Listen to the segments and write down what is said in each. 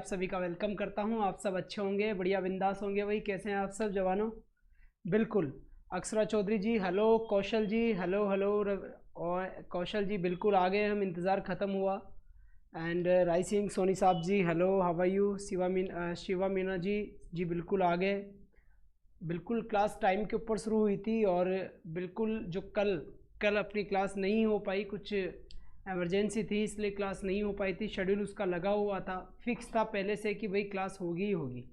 आप सभी का वेलकम करता हूं। आप सब अच्छे होंगे, बढ़िया बिंदास होंगे भाई। कैसे हैं आप सब जवानों? बिल्कुल। अक्षरा चौधरी जी हेलो, कौशल जी हेलो हेलो, और कौशल जी बिल्कुल आ गए, हम इंतज़ार ख़त्म हुआ। एंड राय सिंह सोनी साहब ji hello, how are you? Shiva Meena ji बिल्कुल आ गए। बिल्कुल क्लास टाइम के ऊपर शुरू हुई थी और बिल्कुल जो कल अपनी क्लास नहीं हो पाई, कुछ इमरजेंसी थी इसलिए क्लास नहीं हो पाई थी। शेड्यूल उसका लगा हुआ था, फिक्स था पहले से कि भाई क्लास होगी ही होगी,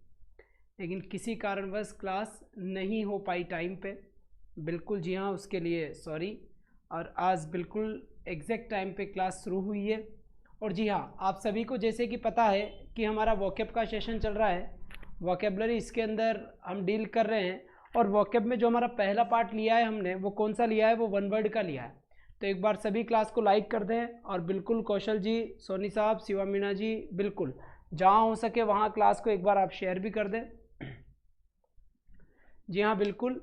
लेकिन किसी कारणवश क्लास नहीं हो पाई टाइम पे। बिल्कुल जी हाँ, उसके लिए सॉरी। और आज बिल्कुल एग्जैक्ट टाइम पे क्लास शुरू हुई है। और जी हाँ, आप सभी को जैसे कि पता है कि हमारा वोकैब का सेशन चल रहा है। वोकैबलरी इसके अंदर हम डील कर रहे हैं, और वोकैब में जो हमारा पहला पार्ट लिया है हमने, वो कौन सा लिया है? वो वन वर्ड का लिया है। तो एक बार सभी क्लास को लाइक कर दें, और बिल्कुल कौशल जी, सोनी साहब, शिवा मीना जी, बिल्कुल जहाँ हो सके वहाँ क्लास को एक बार आप शेयर भी कर दें। जी हाँ बिल्कुल,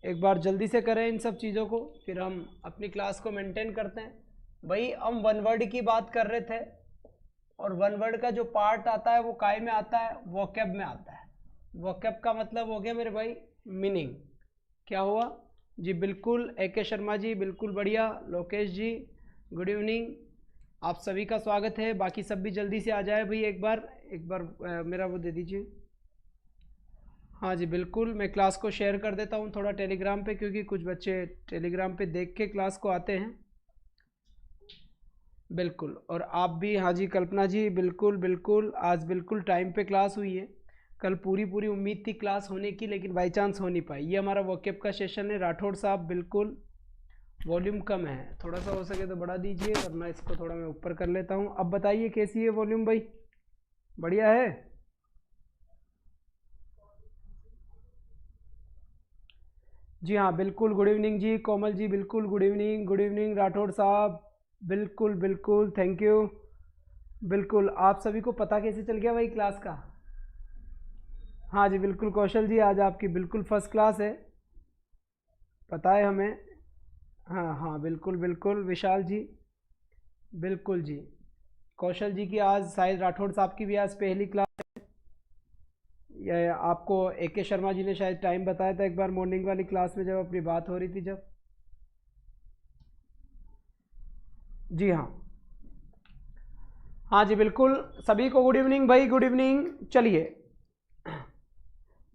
एक बार जल्दी से करें इन सब चीज़ों को, फिर हम अपनी क्लास को मेंटेन करते हैं। भाई हम वन वर्ड की बात कर रहे थे, और वन वर्ड का जो पार्ट आता है वो काय में आता है? वोकैब में आता है। वोकैब का मतलब हो गया मेरे भाई मीनिंग। क्या हुआ जी? बिल्कुल AK शर्मा जी बिल्कुल बढ़िया। लोकेश जी गुड इवनिंग, आप सभी का स्वागत है। बाकी सब भी जल्दी से आ जाए भाई, एक बार मेरा वो दे दीजिए। हाँ जी बिल्कुल, मैं क्लास को शेयर कर देता हूँ थोड़ा टेलीग्राम पे, क्योंकि कुछ बच्चे टेलीग्राम पे देख के क्लास को आते हैं। बिल्कुल, और आप भी। हाँ जी कल्पना जी बिल्कुल बिल्कुल, आज बिल्कुल टाइम पे क्लास हुई है। कल पूरी उम्मीद थी क्लास होने की, लेकिन बाई चांस हो नहीं पाई। ये हमारा वोकैब का सेशन है। राठौड़ साहब बिल्कुल वॉल्यूम कम है, थोड़ा सा हो सके तो बढ़ा दीजिए, वरना इसको थोड़ा मैं ऊपर कर लेता हूँ। अब बताइए कैसी है वॉल्यूम भाई? बढ़िया है? जी हाँ बिल्कुल, गुड इवनिंग जी कोमल जी, बिल्कुल good evening, good evening Rathore साहब, बिल्कुल बिल्कुल, थैंक यू। बिल्कुल, आप सभी को पता कैसे चल गया भाई क्लास का? हाँ जी बिल्कुल, कौशल जी आज आपकी बिल्कुल फर्स्ट क्लास है, पता है हमें। हाँ हाँ बिल्कुल बिल्कुल, विशाल जी बिल्कुल जी। कौशल जी की आज शायद, राठौड़ साहब की भी आज पहली क्लास। या आपको AK शर्मा जी ने शायद टाइम बताया था एक बार मॉर्निंग वाली क्लास में, जब अपनी बात हो रही थी जब। जी हाँ, हाँ जी बिल्कुल, सभी को गुड इवनिंग भाई, गुड इवनिंग। चलिए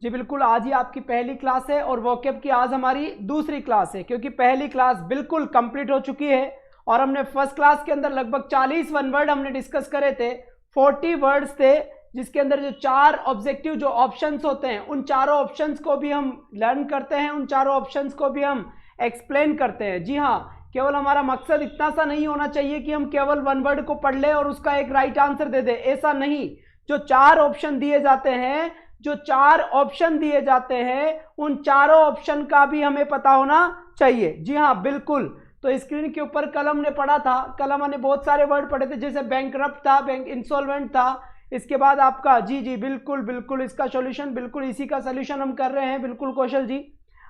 जी बिल्कुल, आज ही आपकी पहली क्लास है, और वोकैब की आज हमारी दूसरी क्लास है, क्योंकि पहली क्लास बिल्कुल कंप्लीट हो चुकी है। और हमने फर्स्ट क्लास के अंदर लगभग 40 वन वर्ड हमने डिस्कस करे थे, 40 वर्ड्स थे, जिसके अंदर जो 4 ऑब्जेक्टिव जो ऑप्शंस होते हैं, उन चारों ऑप्शंस को भी हम लर्न करते हैं, उन चारों ऑप्शंस को भी हम एक्सप्लेन करते हैं। जी हाँ, केवल हमारा मकसद इतना सा नहीं होना चाहिए कि हम केवल वन वर्ड को पढ़ ले और उसका एक राइट आंसर दे दे, ऐसा नहीं। जो 4 ऑप्शन दिए जाते हैं, जो 4 ऑप्शन दिए जाते हैं, उन चारों ऑप्शन का भी हमें पता होना चाहिए। जी हाँ बिल्कुल। तो स्क्रीन के ऊपर कल हमने पढ़ा था, कल हमने बहुत सारे वर्ड पढ़े थे, जैसे बैंकरप्ट था, बैंक इंसॉल्वेंट था। इसके बाद आपका जी बिल्कुल बिल्कुल, इसका सॉल्यूशन बिल्कुल इसी का सॉल्यूशन हम कर रहे हैं। बिल्कुल कौशल जी,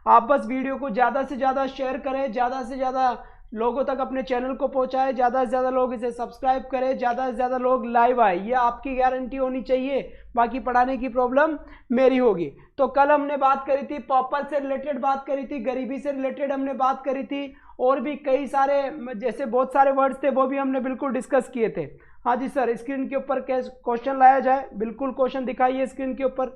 आप बस वीडियो को ज़्यादा से ज़्यादा शेयर करें, ज़्यादा से ज़्यादा लोगों तक अपने चैनल को पहुंचाएं, ज़्यादा से ज़्यादा लोग इसे सब्सक्राइब करें, ज़्यादा से ज़्यादा लोग लाइव आए, ये आपकी गारंटी होनी चाहिए। बाकी पढ़ाने की प्रॉब्लम मेरी होगी। तो कल हमने बात करी थी पॉपर से रिलेटेड, बात करी थी गरीबी से रिलेटेड हमने बात करी थी, और भी कई सारे जैसे बहुत सारे वर्ड्स थे वो भी हमने बिल्कुल डिस्कस किए थे। हाँ जी सर, स्क्रीन के ऊपर क्वेश्चन लाया जाए, बिल्कुल क्वेश्चन दिखाइए स्क्रीन के ऊपर।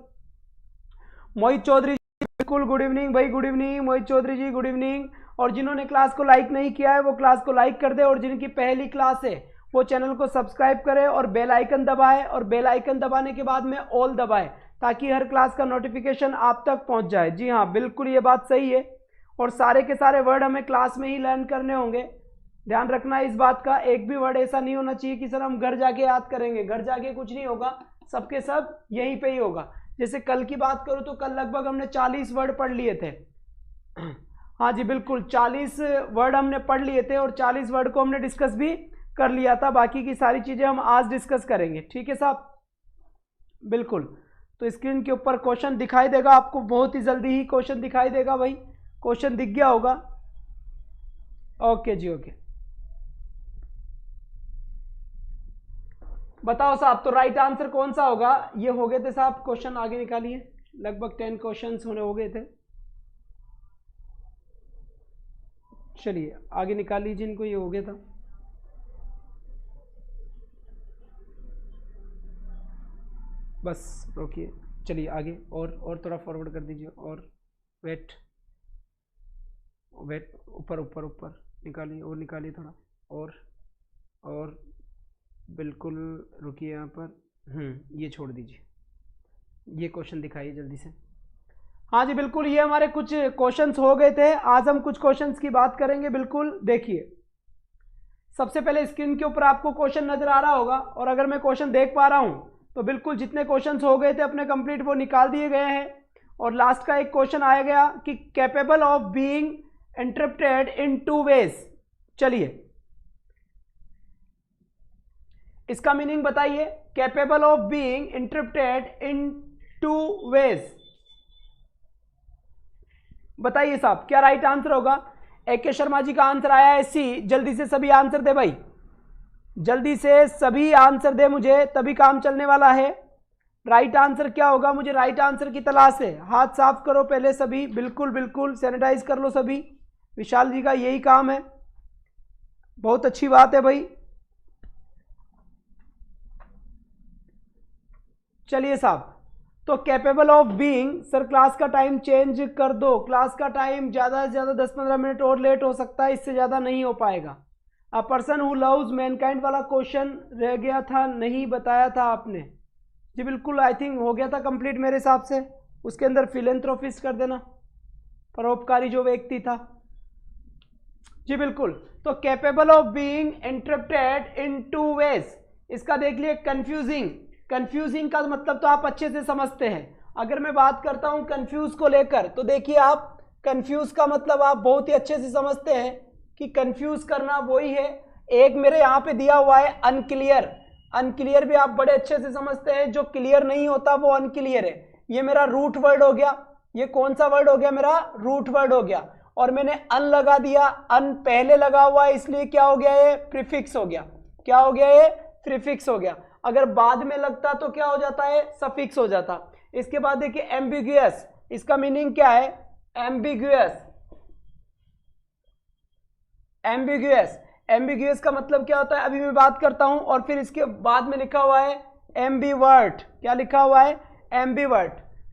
मोहित चौधरी बिल्कुल गुड इवनिंग भाई, गुड इवनिंग मोहित चौधरी जी, गुड इवनिंग। और जिन्होंने क्लास को लाइक नहीं किया है वो क्लास को लाइक कर दे, और जिनकी पहली क्लास है वो चैनल को सब्सक्राइब करे और बेल आइकन दबाए, और बेल आइकन दबाने के बाद में ऑल दबाए, ताकि हर क्लास का नोटिफिकेशन आप तक पहुंच जाए। जी हाँ बिल्कुल, ये बात सही है। और सारे के सारे वर्ड हमें क्लास में ही लर्न करने होंगे, ध्यान रखना इस बात का। एक भी वर्ड ऐसा नहीं होना चाहिए कि सर हम घर जाके याद करेंगे, घर जाके कुछ नहीं होगा, सबके सब यहीं पे ही होगा। जैसे कल की बात करूं तो कल लगभग हमने 40 वर्ड पढ़ लिए थे। हाँ जी बिल्कुल, 40 वर्ड हमने पढ़ लिए थे, और 40 वर्ड को हमने डिस्कस भी कर लिया था। बाकी की सारी चीज़ें हम आज डिस्कस करेंगे, ठीक है साहब? बिल्कुल। तो स्क्रीन के ऊपर क्वेश्चन दिखाई देगा आपको, बहुत ही जल्दी ही क्वेश्चन दिखाई देगा भाई, क्वेश्चन दिख गया होगा। ओके जी, ओके बताओ साहब, तो राइट आंसर कौन सा होगा? ये हो गए थे साहब क्वेश्चन, आगे निकालिए। लगभग 10 क्वेश्चंस होने हो गए थे। चलिए आगे निकाल लीजिए इनको, ये हो गया था। बस रोकिए, चलिए आगे और थोड़ा फॉरवर्ड कर दीजिए, और वेट ऊपर ऊपर ऊपर निकालिए, और निकालिए थोड़ा, और बिल्कुल रुकिए यहाँ पर। ये छोड़ दीजिए, ये क्वेश्चन दिखाइए जल्दी से। हाँ जी बिल्कुल, ये हमारे कुछ क्वेश्चंस हो गए थे। आज हम कुछ क्वेश्चंस की बात करेंगे। बिल्कुल देखिए, सबसे पहले स्क्रीन के ऊपर आपको क्वेश्चन नजर आ रहा होगा, और अगर मैं क्वेश्चन देख पा रहा हूँ तो बिल्कुल जितने क्वेश्चंस हो गए थे अपने कंप्लीट वो निकाल दिए गए हैं। और लास्ट का एक क्वेश्चन आया गया कि capable of being interrupted in 2 ways. चलिए इसका मीनिंग बताइए, capable of being interrupted in 2 ways. बताइए साहब क्या राइट आंसर होगा? AK शर्मा जी का आंसर आया है सी। जल्दी से सभी आंसर दे भाई, जल्दी से सभी आंसर दे मुझे, तभी काम चलने वाला है। राइट आंसर क्या होगा? मुझे राइट आंसर की तलाश है। हाथ साफ करो पहले सभी, बिल्कुल बिल्कुल सैनिटाइज कर लो सभी। विशाल जी का यही काम है, बहुत अच्छी बात है भाई। चलिए साहब, तो capable of being, sir class का टाइम चेंज कर दो, क्लास का टाइम ज़्यादा से ज़्यादा 10-15 मिनट और लेट हो सकता है, इससे ज़्यादा नहीं हो पाएगा। A person who loves Mankind वाला क्वेश्चन रह गया था, नहीं बताया था आपने। जी बिल्कुल, आई थिंक हो गया था कंप्लीट मेरे हिसाब से। उसके अंदर फिलेंथ्रोपिस्ट कर देना, परोपकारी जो व्यक्ति था। जी बिल्कुल, तो capable of being interrupted in 2 ways, इसका देख लिए कंफ्यूजिंग। कंफ्यूजिंग का मतलब तो आप अच्छे से समझते हैं। अगर मैं बात करता हूं कंफ्यूज को लेकर, तो देखिए आप कंफ्यूज का मतलब आप बहुत ही अच्छे से समझते हैं कि कंफ्यूज करना वही है। एक मेरे यहाँ पे दिया हुआ है अनक्लियर, अनक्लियर भी आप बड़े अच्छे से समझते हैं, जो क्लियर नहीं होता वो अनक्लियर है। ये मेरा रूट वर्ड हो गया, ये कौन सा वर्ड हो गया? मेरा रूट वर्ड हो गया। और मैंने अन लगा दिया, अन पहले लगा हुआ है इसलिए क्या हो गया? ये प्रीफिक्स हो गया। क्या हो गया? ये प्रीफिक्स हो गया। अगर बाद में लगता तो क्या हो जाता है? सफिक्स हो जाता। इसके बाद देखिए एम्बिग्यूअस, इसका मीनिंग क्या है? एम्बिग्यूअस, एम्बिग्यूअस, एम्बिग्यूअस का मतलब क्या होता है अभी मैं बात करता हूं। और फिर इसके बाद में लिखा हुआ है एम्बीवर्ट। क्या लिखा हुआ है? एम्बीवर्ट।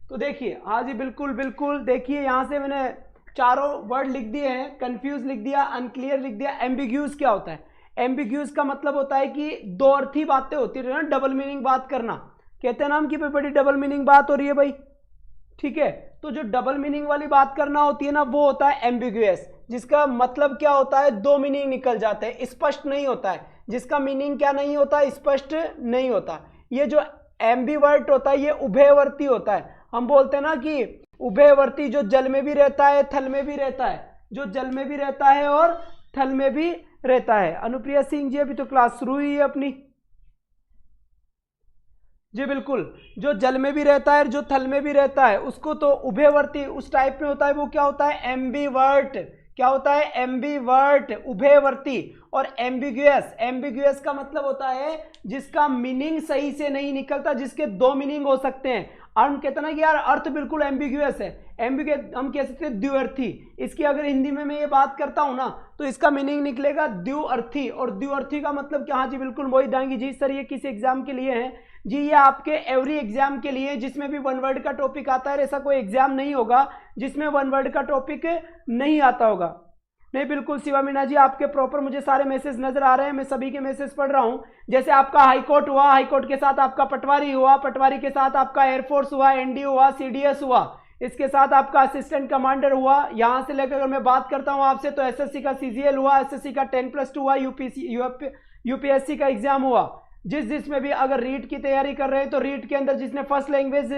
तो देखिए, हाँ जी बिल्कुल बिल्कुल, देखिए यहां से मैंने चारों वर्ड लिख दिए हैं। कंफ्यूज लिख दिया, अनक्लियर लिख दिया। एम्बिग्यूअस क्या होता है? एम्बिग्यूअस का मतलब होता है कि दो अर्थी बातें होती है ना, डबल मीनिंग बात करना। कहते हैं ना हम कि बड़ी डबल मीनिंग बात हो रही है भाई, ठीक है। तो जो डबल मीनिंग वाली बात करना होती है ना, वो होता है एम्बिग्यूअस, जिसका मतलब क्या होता है? दो मीनिंग निकल जाते हैं, स्पष्ट नहीं होता है। जिसका मीनिंग क्या नहीं होता? स्पष्ट नहीं होता। ये जो एम्बिवर्ट होता है ये उभयवर्ती होता है। हम बोलते हैं ना कि उभयवर्ती, जो जल में भी रहता है थल में भी रहता है, जो जल में भी रहता है और थल में भी रहता है। अनुप्रिया सिंह जी अभी तो क्लास शुरू हुई है अपनी। जी बिल्कुल, जो जल में भी रहता है और जो थल में भी रहता है उसको तो उभयवर्ती उस टाइप में होता है, वो क्या होता है? एम्बीवर्ट। क्या होता है? एम्बीवर्ट, उभयवर्ती। और एम्बिग्यूअस, एम्बिग्यूअस का मतलब होता है जिसका मीनिंग सही से नहीं निकलता, जिसके दो मीनिंग हो सकते हैं। हम कहते हैं ना कि यार अर्थ बिल्कुल एम्बिग्यूअस है, एम्बिग्यूअस हम कह सकते हैं द्विअर्थी। इसकी अगर हिंदी में मैं ये बात करता हूं ना, तो इसका मीनिंग निकलेगा द्विअर्थी। और द्विअर्थी का मतलब क्या? हाँ जी बिल्कुल, मोहित डांगी जी, सर ये किस एग्जाम के लिए है? जी ये आपके एवरी एग्जाम के लिए, जिसमें भी वन वर्ड का टॉपिक आता है। ऐसा कोई एग्जाम नहीं होगा जिसमें वन वर्ड का टॉपिक नहीं आता होगा। नहीं बिल्कुल शिवा मीना जी, आपके प्रॉपर मुझे सारे मैसेज नजर आ रहे हैं, मैं सभी के मैसेज पढ़ रहा हूं। जैसे आपका हाईकोर्ट हुआ, हाईकोर्ट के साथ आपका पटवारी हुआ, पटवारी के साथ आपका एयरफोर्स हुआ, एनडी हुआ, सीडीएस हुआ, इसके साथ आपका असिस्टेंट कमांडर हुआ। यहां से लेकर अगर मैं बात करता हूं आपसे तो एसएससी का सीजीएल हुआ, एसएससी का 10+2 हुआ, यूपीएससी का एग्जाम हुआ। जिसमें भी अगर रीट की तैयारी कर रहे हैं तो रीट के अंदर जिसने फर्स्ट लैंग्वेज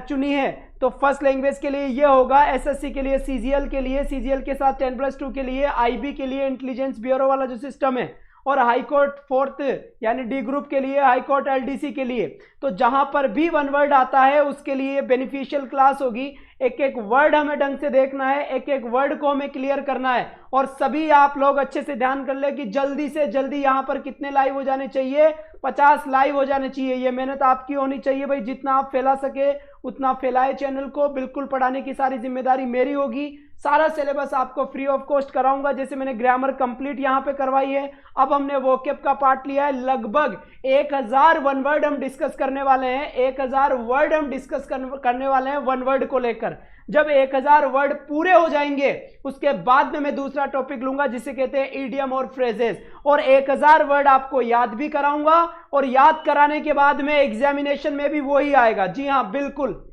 चुनी है तो फर्स्ट लैंग्वेज के लिए ये होगा। एसएससी के लिए सीजीएल के लिए, सीजीएल के साथ 10+2 के लिए, आईबी के लिए इंटेलिजेंस ब्यूरो वाला जो सिस्टम है और हाई कोर्ट फोर्थ यानी डी ग्रुप के लिए, हाई कोर्ट एलडीसी के लिए। तो जहां पर भी वन वर्ड आता है उसके लिए बेनिफिशियल क्लास होगी। एक एक वर्ड हमें ढंग से देखना है, एक एक वर्ड को हमें क्लियर करना है। और सभी आप लोग अच्छे से ध्यान कर ले कि जल्दी से जल्दी यहां पर कितने लाइव हो जाने चाहिए, 50 लाइव हो जाने चाहिए। ये मेहनत आपकी होनी चाहिए भाई, जितना आप फैला सके उतना फैलाए चैनल को। बिल्कुल पढ़ाने की सारी जिम्मेदारी मेरी होगी। सारा सिलेबस आपको फ्री ऑफ कॉस्ट कराऊंगा। जैसे मैंने ग्रामर कंप्लीट यहां पे करवाई है, अब हमने वोकैब का पार्ट लिया है। लगभग 1000 वन वर्ड हम डिस्कस करने वाले हैं, 1000 वर्ड हम डिस्कस करने वाले हैं वन वर्ड को लेकर। जब 1000 वर्ड पूरे हो जाएंगे उसके बाद में मैं दूसरा टॉपिक लूंगा जिसे कहते हैं ईडियम और फ्रेजेस, और 1000 वर्ड आपको याद भी कराऊंगा। और याद कराने के बाद में एग्जामिनेशन में भी वही आएगा। जी हाँ बिल्कुल।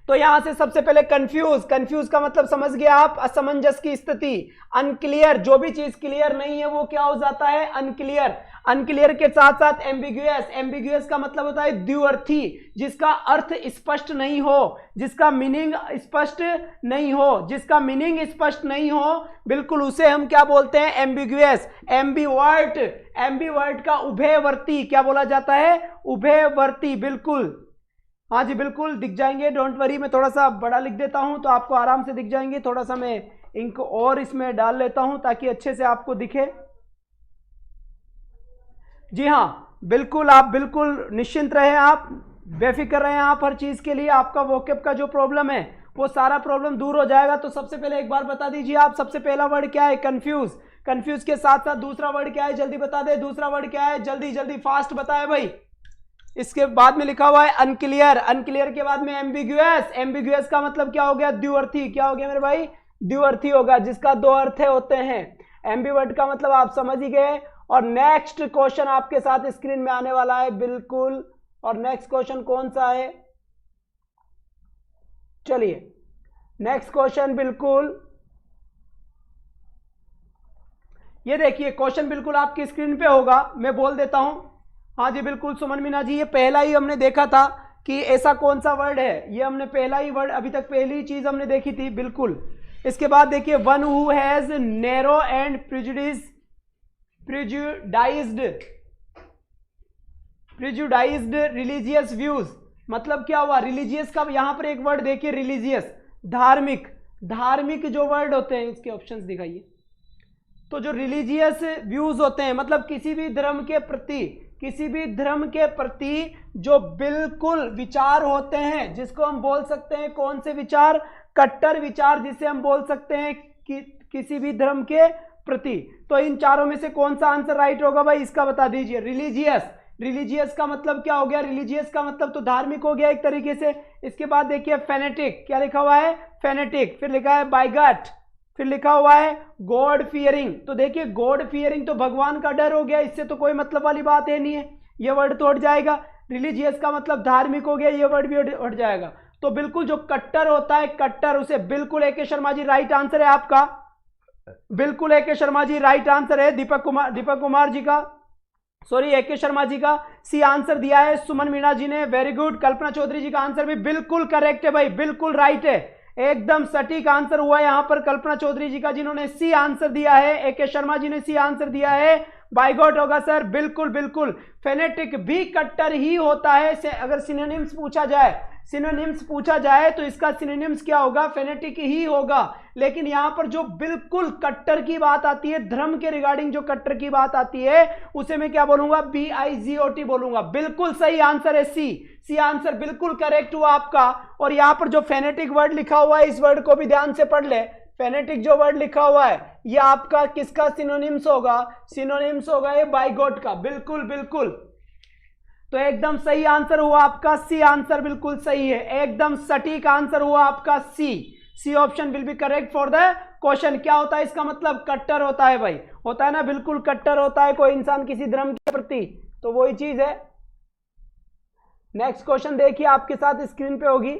तो यहां से सबसे पहले कंफ्यूज का मतलब समझ गया आप, असमंजस की स्थिति, अनक्लियर, जो भी चीज क्लियर नहीं है वो क्या हो जाता है, अनक्लियर। अनक्लियर के साथ साथ एम्बिगुअस का मतलब होता है द्विअर्थी, जिसका अर्थ स्पष्ट नहीं हो, जिसका मीनिंग स्पष्ट नहीं हो, जिसका मीनिंग स्पष्ट नहीं हो, बिल्कुल उसे हम क्या बोलते हैं, एम्बिगुअस। एम्बिवर्ट का उभयवर्ती क्या बोला जाता है, उभयवर्ती। बिल्कुल, हाँ जी बिल्कुल दिख जाएंगे, डोंट वरी। मैं थोड़ा सा बड़ा लिख देता हूं तो आपको आराम से दिख जाएंगे। थोड़ा सा मैं इंक और इसमें डाल लेता हूं ताकि अच्छे से आपको दिखे। जी हाँ बिल्कुल, आप बिल्कुल निश्चिंत रहे, आप बेफिक्र रहे आप हर चीज के लिए। आपका वोकैब का जो प्रॉब्लम है वो सारा प्रॉब्लम दूर हो जाएगा। तो सबसे पहले एक बार बता दीजिए आप, सबसे पहला वर्ड क्या है, कंफ्यूज। कंफ्यूज के साथ साथ दूसरा वर्ड क्या है, जल्दी बता दे। दूसरा वर्ड क्या है, जल्दी जल्दी फास्ट बताए भाई। इसके बाद में लिखा हुआ है अनक्लियर। अनक्लियर के बाद में एम्बिगुअस। एम्बिगुअस का मतलब क्या हो गया, द्विअर्थी। क्या हो गया मेरे भाई, द्विअर्थी होगा, जिसका दो अर्थ होते हैं। एम्बिवर्ट का मतलब आप समझ ही गए। और नेक्स्ट क्वेश्चन आपके साथ स्क्रीन में आने वाला है बिल्कुल। और नेक्स्ट क्वेश्चन कौन सा है, चलिए नेक्स्ट क्वेश्चन बिल्कुल ये देखिए। क्वेश्चन बिल्कुल आपकी स्क्रीन पे होगा, मैं बोल देता हूं। हाँ जी बिल्कुल सुमन मीना जी, ये पहला ही हमने देखा था कि ऐसा कौन सा वर्ड है, ये हमने पहला ही वर्ड, अभी तक पहली चीज हमने देखी थी बिल्कुल। इसके बाद देखिए, one who has narrow and prejudiced religious views. मतलब क्या हुआ, रिलीजियस का यहां पर एक वर्ड देखिए, रिलीजियस, धार्मिक। धार्मिक जो वर्ड होते हैं इसके ऑप्शंस दिखाइए। तो जो रिलीजियस व्यूज होते हैं मतलब किसी भी धर्म के प्रति जो बिल्कुल विचार होते हैं, जिसको हम बोल सकते हैं कौन से विचार, कट्टर विचार, जिसे हम बोल सकते हैं कि किसी भी धर्म के प्रति। तो इन चारों में से कौन सा आंसर राइट होगा भाई, इसका बता दीजिए। रिलीजियस। रिलीजियस का मतलब क्या हो गया, रिलीजियस का मतलब तो धार्मिक हो गया एक तरीके से। इसके बाद देखिए फेनेटिक, क्या लिखा हुआ है, फेनेटिक। फिर लिखा है बाइगट, फिर लिखा हुआ है गॉड फियरिंग। तो देखिए गॉड फियरिंग तो भगवान का डर हो गया, इससे तो कोई मतलब वाली बात है नहीं है, ये वर्ड तो हट जाएगा। रिलीजियस का मतलब धार्मिक हो गया, ये वर्ड भी हट जाएगा। तो बिल्कुल जो कट्टर होता है, कट्टर, उसे बिल्कुल ए के शर्मा जी राइट आंसर है आपका, बिल्कुल ए के शर्मा जी राइट आंसर है। दीपक कुमार जी का, सॉरी ए के शर्मा जी का सी आंसर दिया है। सुमन मीणा जी ने, वेरी गुड। कल्पना चौधरी जी का आंसर भी बिल्कुल करेक्ट है भाई, बिल्कुल राइट है, एकदम सटीक आंसर हुआ यहां पर कल्पना चौधरी जी का, जिन्होंने सी आंसर दिया है। ए के शर्मा जी ने सी आंसर दिया है, बाइगॉट होगा सर, बिल्कुल बिल्कुल। फेनेटिक भी कट्टर ही होता है। अगर सिनोनिम्स पूछा जाए तो इसका सिनोनिम्स क्या होगा, फेनेटिक ही होगा। लेकिन यहां पर जो बिल्कुल कट्टर की बात आती है, धर्म के रिगार्डिंग जो कट्टर की बात आती है, उसे मैं क्या बोलूंगा, BIGOT बोलूंगा। बिल्कुल सही आंसर है सी आंसर बिल्कुल करेक्ट हुआ आपका। और यहां पर जो फेनेटिक वर्ड लिखा हुआ है, इस वर्ड को भी ध्यान से पढ़ ले। फेनेटिक जो वर्ड लिखा हुआ है ये आपका किसका सिनोनिम्स होगा, सिनोनिम्स होगा ये बाइगॉट का, बिल्कुल बिल्कुल। तो एकदम सही आंसर हुआ आपका सी आंसर, बिल्कुल सही है, एकदम सटीक आंसर हुआ आपका C option will be correct for the question. क्या होता है इसका मतलब, कट्टर होता है भाई, होता है ना, बिल्कुल कट्टर होता है कोई इंसान किसी धर्म के प्रति, तो वही चीज है। नेक्स्ट क्वेश्चन देखिए आपके साथ स्क्रीन पे होगी,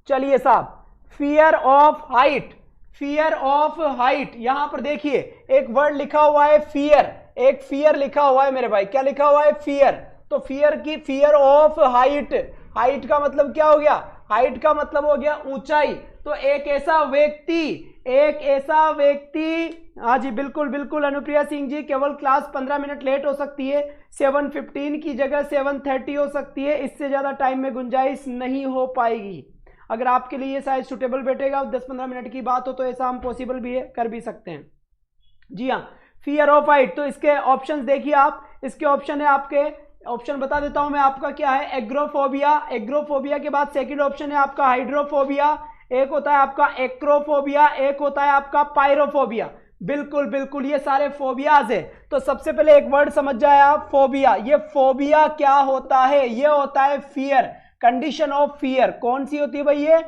चलिए साहब। Fear of height, fear of height, यहां पर देखिए एक वर्ड लिखा हुआ है फियर, एक फियर लिखा हुआ है मेरे भाई, क्या लिखा हुआ है, फियर। तो फियर की, फियर ऑफ हाइट, हाइट का मतलब क्या हो गया, हाइट का मतलब हो गया ऊंचाई। तो एक ऐसा व्यक्ति, हाँ जी बिल्कुल बिल्कुल अनुप्रिया सिंह जी, केवल क्लास 15 मिनट लेट हो सकती है, 7:15 की जगह 7:30 हो सकती है, इससे ज़्यादा टाइम में गुंजाइश नहीं हो पाएगी। अगर आपके लिए शायद सुटेबल बैठेगा 10-15 मिनट की बात हो तो ऐसा हम पॉसिबल भी है, कर भी सकते हैं। जी हाँ, फियर ऑफ हाइट, तो इसके ऑप्शंस देखिए आप, इसके ऑप्शन है आपके, ऑप्शन बता देता हूं मैं आपका क्या है, एग्रोफोबिया, एग्रोफोबिया के बाद सेकंड ऑप्शन है आपका हाइड्रोफोबिया, एक होता है आपका एक्रोफोबिया, एक होता है आपका पायरोफोबिया। बिल्कुल बिल्कुल ये सारे फोबियाज है। तो सबसे पहले एक वर्ड समझ जाए आप, फोबिया। ये फोबिया क्या होता है, ये होता है फियर, कंडीशन ऑफ फियर। कौन सी होती है भाई ये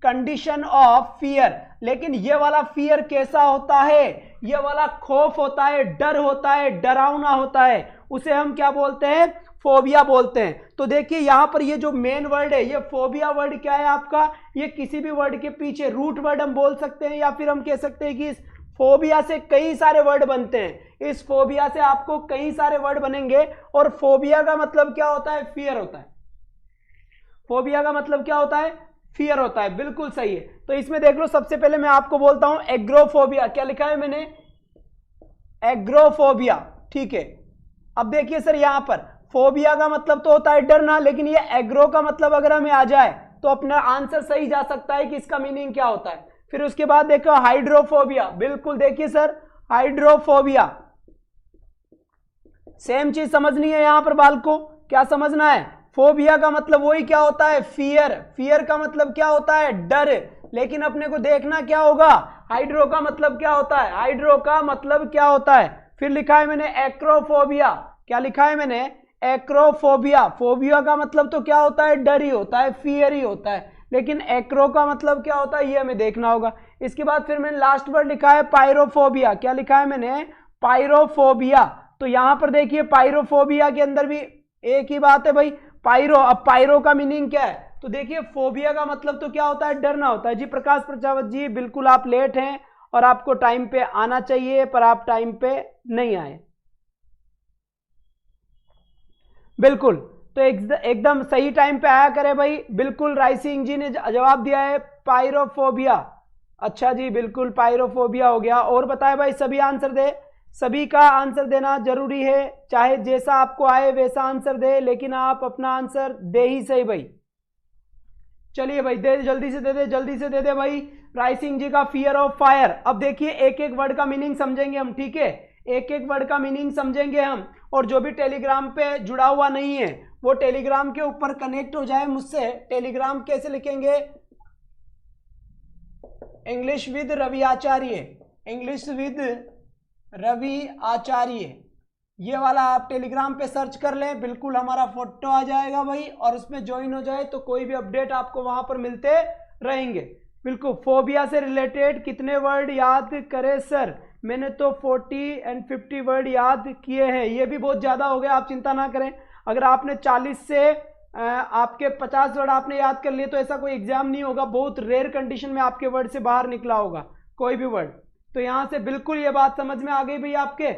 कंडीशन ऑफ फियर। लेकिन ये वाला फियर कैसा होता है, ये वाला खौफ होता है, डर होता है, डरावना होता है, उसे हम क्या बोलते हैं, फोबिया बोलते हैं। तो देखिए यहां पर ये जो मेन वर्ड है, ये फोबिया वर्ड क्या है आपका, ये किसी भी वर्ड के पीछे रूट वर्ड हम बोल सकते हैं, या फिर हम कह सकते हैं कि इस फोबिया से कई सारे वर्ड बनते हैं। इस फोबिया से आपको कई सारे वर्ड बनेंगे। और फोबिया का मतलब क्या होता है, फियर होता है। फोबिया का मतलब क्या होता है, फियर होता है, बिल्कुल सही है। तो इसमें देख लो, सबसे पहले मैं आपको बोलता हूं एग्रोफोबिया। क्या लिखा है मैंने, एग्रोफोबिया, ठीक है। अब देखिए सर, यहां पर फोबिया का मतलब तो होता है डरना, लेकिन ये एग्रो का मतलब अगर हमें आ जाए तो अपना आंसर सही जा सकता है कि इसका मीनिंग क्या होता है। फिर उसके बाद देखो हाइड्रोफोबिया, बिल्कुल देखिए सर, हाइड्रोफोबिया सेम चीज समझनी है यहां पर बाल को। क्या समझना है, फोबिया का मतलब वही क्या होता है, फियर। फियर का मतलब क्या होता है, डर। लेकिन अपने को देखना क्या होगा, हाइड्रो का मतलब क्या होता है, हाइड्रो का मतलब क्या होता है। फिर लिखा है मैंने एक्रोफोबिया। क्या लिखा है मैंने, एक्रोफोबिया। फोबिया का मतलब तो क्या होता है, डर ही होता है, फियर ही होता है। लेकिन एक्रो का मतलब क्या होता है, ये हमें देखना होगा। इसके बाद फिर मैंने लास्ट वर्ड लिखा है पायरोफोबिया। क्या लिखा है मैंने, पायरोफोबिया। तो यहां पर देखिए पायरोफोबिया के अंदर भी एक ही बात है भाई, पायरो। अब पायरो का मीनिंग क्या है, तो देखिए फोबिया का मतलब तो क्या होता है, डरना होता है। जी प्रकाश प्रजापत जी, बिल्कुल आप लेट हैं और आपको टाइम पे आना चाहिए, पर आप टाइम पे नहीं आए। बिल्कुल, तो एकदम सही टाइम पे आया करे भाई। बिल्कुल राय सिंह जी ने जवाब दिया है पायरोफोबिया। अच्छा जी, बिल्कुल पायरोफोबिया हो गया। और बताए भाई, सभी आंसर दे, सभी का आंसर देना जरूरी है, चाहे जैसा आपको आए वैसा आंसर दे, लेकिन आप अपना आंसर दे ही सही भाई। चलिए भाई, दे जल्दी से दे दे, जल्दी से दे दे भाई। राय सिंह जी का फियर ऑफ फायर। अब देखिए एक एक वर्ड का मीनिंग समझेंगे हम, ठीक है, एक एक वर्ड का मीनिंग समझेंगे हम। और जो भी टेलीग्राम पे जुड़ा हुआ नहीं है वो टेलीग्राम के ऊपर कनेक्ट हो जाए मुझसे। टेलीग्राम कैसे लिखेंगे, English with Ravi Acharya, English with Ravi Acharya, ये वाला आप टेलीग्राम पे सर्च कर लें, बिल्कुल हमारा फोटो आ जाएगा भाई, और उसमें ज्वाइन हो जाए तो कोई भी अपडेट आपको वहां पर मिलते रहेंगे। बिल्कुल, फोबिया से रिलेटेड कितने वर्ड याद करें सर, मैंने तो 40 और 50 वर्ड याद किए हैं। ये भी बहुत ज़्यादा हो गया, आप चिंता ना करें। अगर आपने 40 से आपके 50 वर्ड आपने याद कर लिए तो ऐसा कोई एग्जाम नहीं होगा, बहुत रेयर कंडीशन में आपके वर्ड से बाहर निकला होगा कोई भी वर्ड। तो यहाँ से बिल्कुल ये बात समझ में आ गई भाई आपके।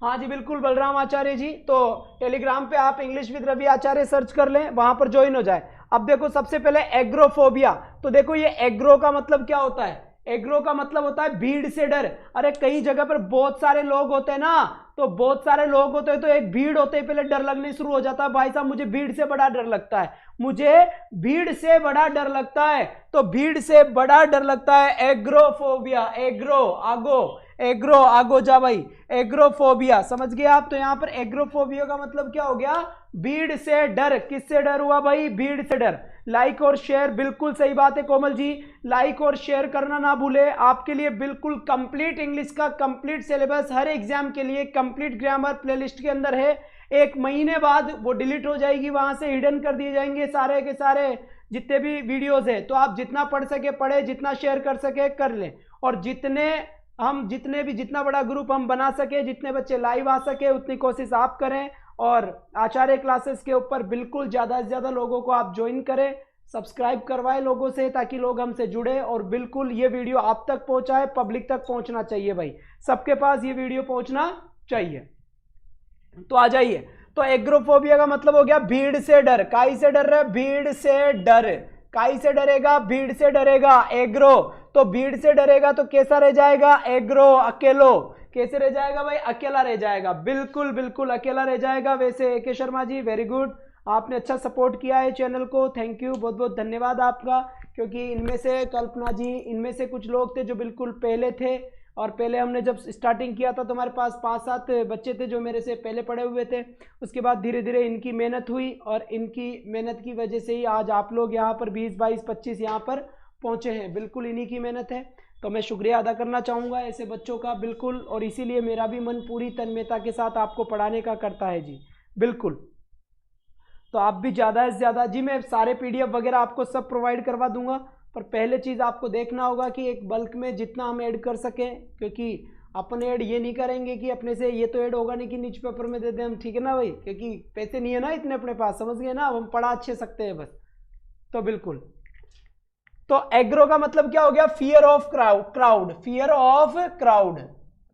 हाँ जी बिल्कुल बलराम आचार्य जी, तो टेलीग्राम पे आप English with Ravi Acharya search कर लें, वहां पर ज्वाइन हो जाए। अब देखो सबसे पहले एग्रोफोबिया। तो देखो ये एग्रो का मतलब क्या होता है, एग्रो का मतलब होता है भीड़ से डर। अरे कई जगह पर बहुत सारे लोग होते हैं ना, तो बहुत सारे लोग होते हैं तो एक भीड़ होते हैं, पहले डर लगने शुरू हो जाता है, भाई साहब मुझे भीड़ से बड़ा डर लगता है, मुझे भीड़ से बड़ा डर लगता है। तो भीड़ से बड़ा डर लगता है, एग्रोफोबिया। एग्रो आगो, एग्रो आगो जा भाई, एग्रोफोबिया समझ गए आप। तो यहां पर एग्रोफोबिया का मतलब क्या हो गया, भीड़ से डर। किससे डर हुआ भाई, भीड़ से डर। लाइक और शेयर, बिल्कुल सही बात है कोमल जी, लाइक और शेयर करना ना भूले। आपके लिए बिल्कुल कंप्लीट इंग्लिश का कंप्लीट सिलेबस हर एग्जाम के लिए कंप्लीट ग्रामर प्लेलिस्ट के अंदर है। 1 महीने बाद वो डिलीट हो जाएगी, वहां से हिडन कर दिए जाएंगे सारे के सारे जितने भी वीडियोस है। तो आप जितना पढ़ सके पढ़े, जितना शेयर कर सके कर लें, और जितना बड़ा ग्रुप हम बना सके, जितने बच्चे लाइव आ सके उतनी कोशिश आप करें। और आचार्य क्लासेस के ऊपर बिल्कुल ज़्यादा से ज़्यादा लोगों को आप ज्वाइन करें, सब्सक्राइब करवाएं लोगों से, ताकि लोग हमसे जुड़े और बिल्कुल ये वीडियो आप तक पहुंचाए, पब्लिक तक पहुंचना चाहिए भाई, सबके पास ये वीडियो पहुंचना चाहिए। तो आ जाइए। तो एग्रोफोबिया का मतलब हो गया भीड़ से डर। काई से डर रहे, भीड़ से डर, काई से डरेगा, भीड़ से डरेगा, एग्रो, तो भीड़ से डरेगा तो कैसा रह जाएगा, एग्रो, अकेलो, कैसे रह जाएगा भाई, अकेला रह जाएगा, बिल्कुल बिल्कुल अकेला रह जाएगा। वैसे ए के शर्मा जी वेरी गुड, आपने अच्छा सपोर्ट किया है चैनल को, थैंक यू, बहुत बहुत धन्यवाद आपका, क्योंकि इनमें से कल्पना जी, इनमें से कुछ लोग थे जो बिल्कुल पहले थे, और पहले हमने जब स्टार्टिंग किया था तो हमारे पास 5-7 बच्चे थे जो मेरे से पहले पढ़े हुए थे। उसके बाद धीरे धीरे इनकी मेहनत हुई और इनकी मेहनत की वजह से ही आज आप लोग यहाँ पर 20, 22, 25 यहाँ पर पहुँचे हैं, बिल्कुल इन्हीं की मेहनत है। तो मैं शुक्रिया अदा करना चाहूँगा ऐसे बच्चों का, बिल्कुल, और इसीलिए मेरा भी मन पूरी तन्मयता के साथ आपको पढ़ाने का करता है जी, बिल्कुल। तो आप भी ज़्यादा से ज़्यादा जी, मैं सारे PDF वगैरह आपको सब प्रोवाइड करवा दूंगा, पर पहले चीज़ आपको देखना होगा कि एक बल्क में जितना हम ऐड कर सकें, क्योंकि अपन ऐड ये नहीं करेंगे कि अपने से ये तो ऐड होगा नहीं कि न्यूज़ पेपर में दे दें हम, ठीक है ना भाई, क्योंकि पैसे नहीं है ना इतने अपने पास, समझ गए ना, हम पढ़ा अच्छे सकते हैं बस। तो बिल्कुल, तो एग्रो का मतलब क्या हो गया, fear of crowd, fear of crowd,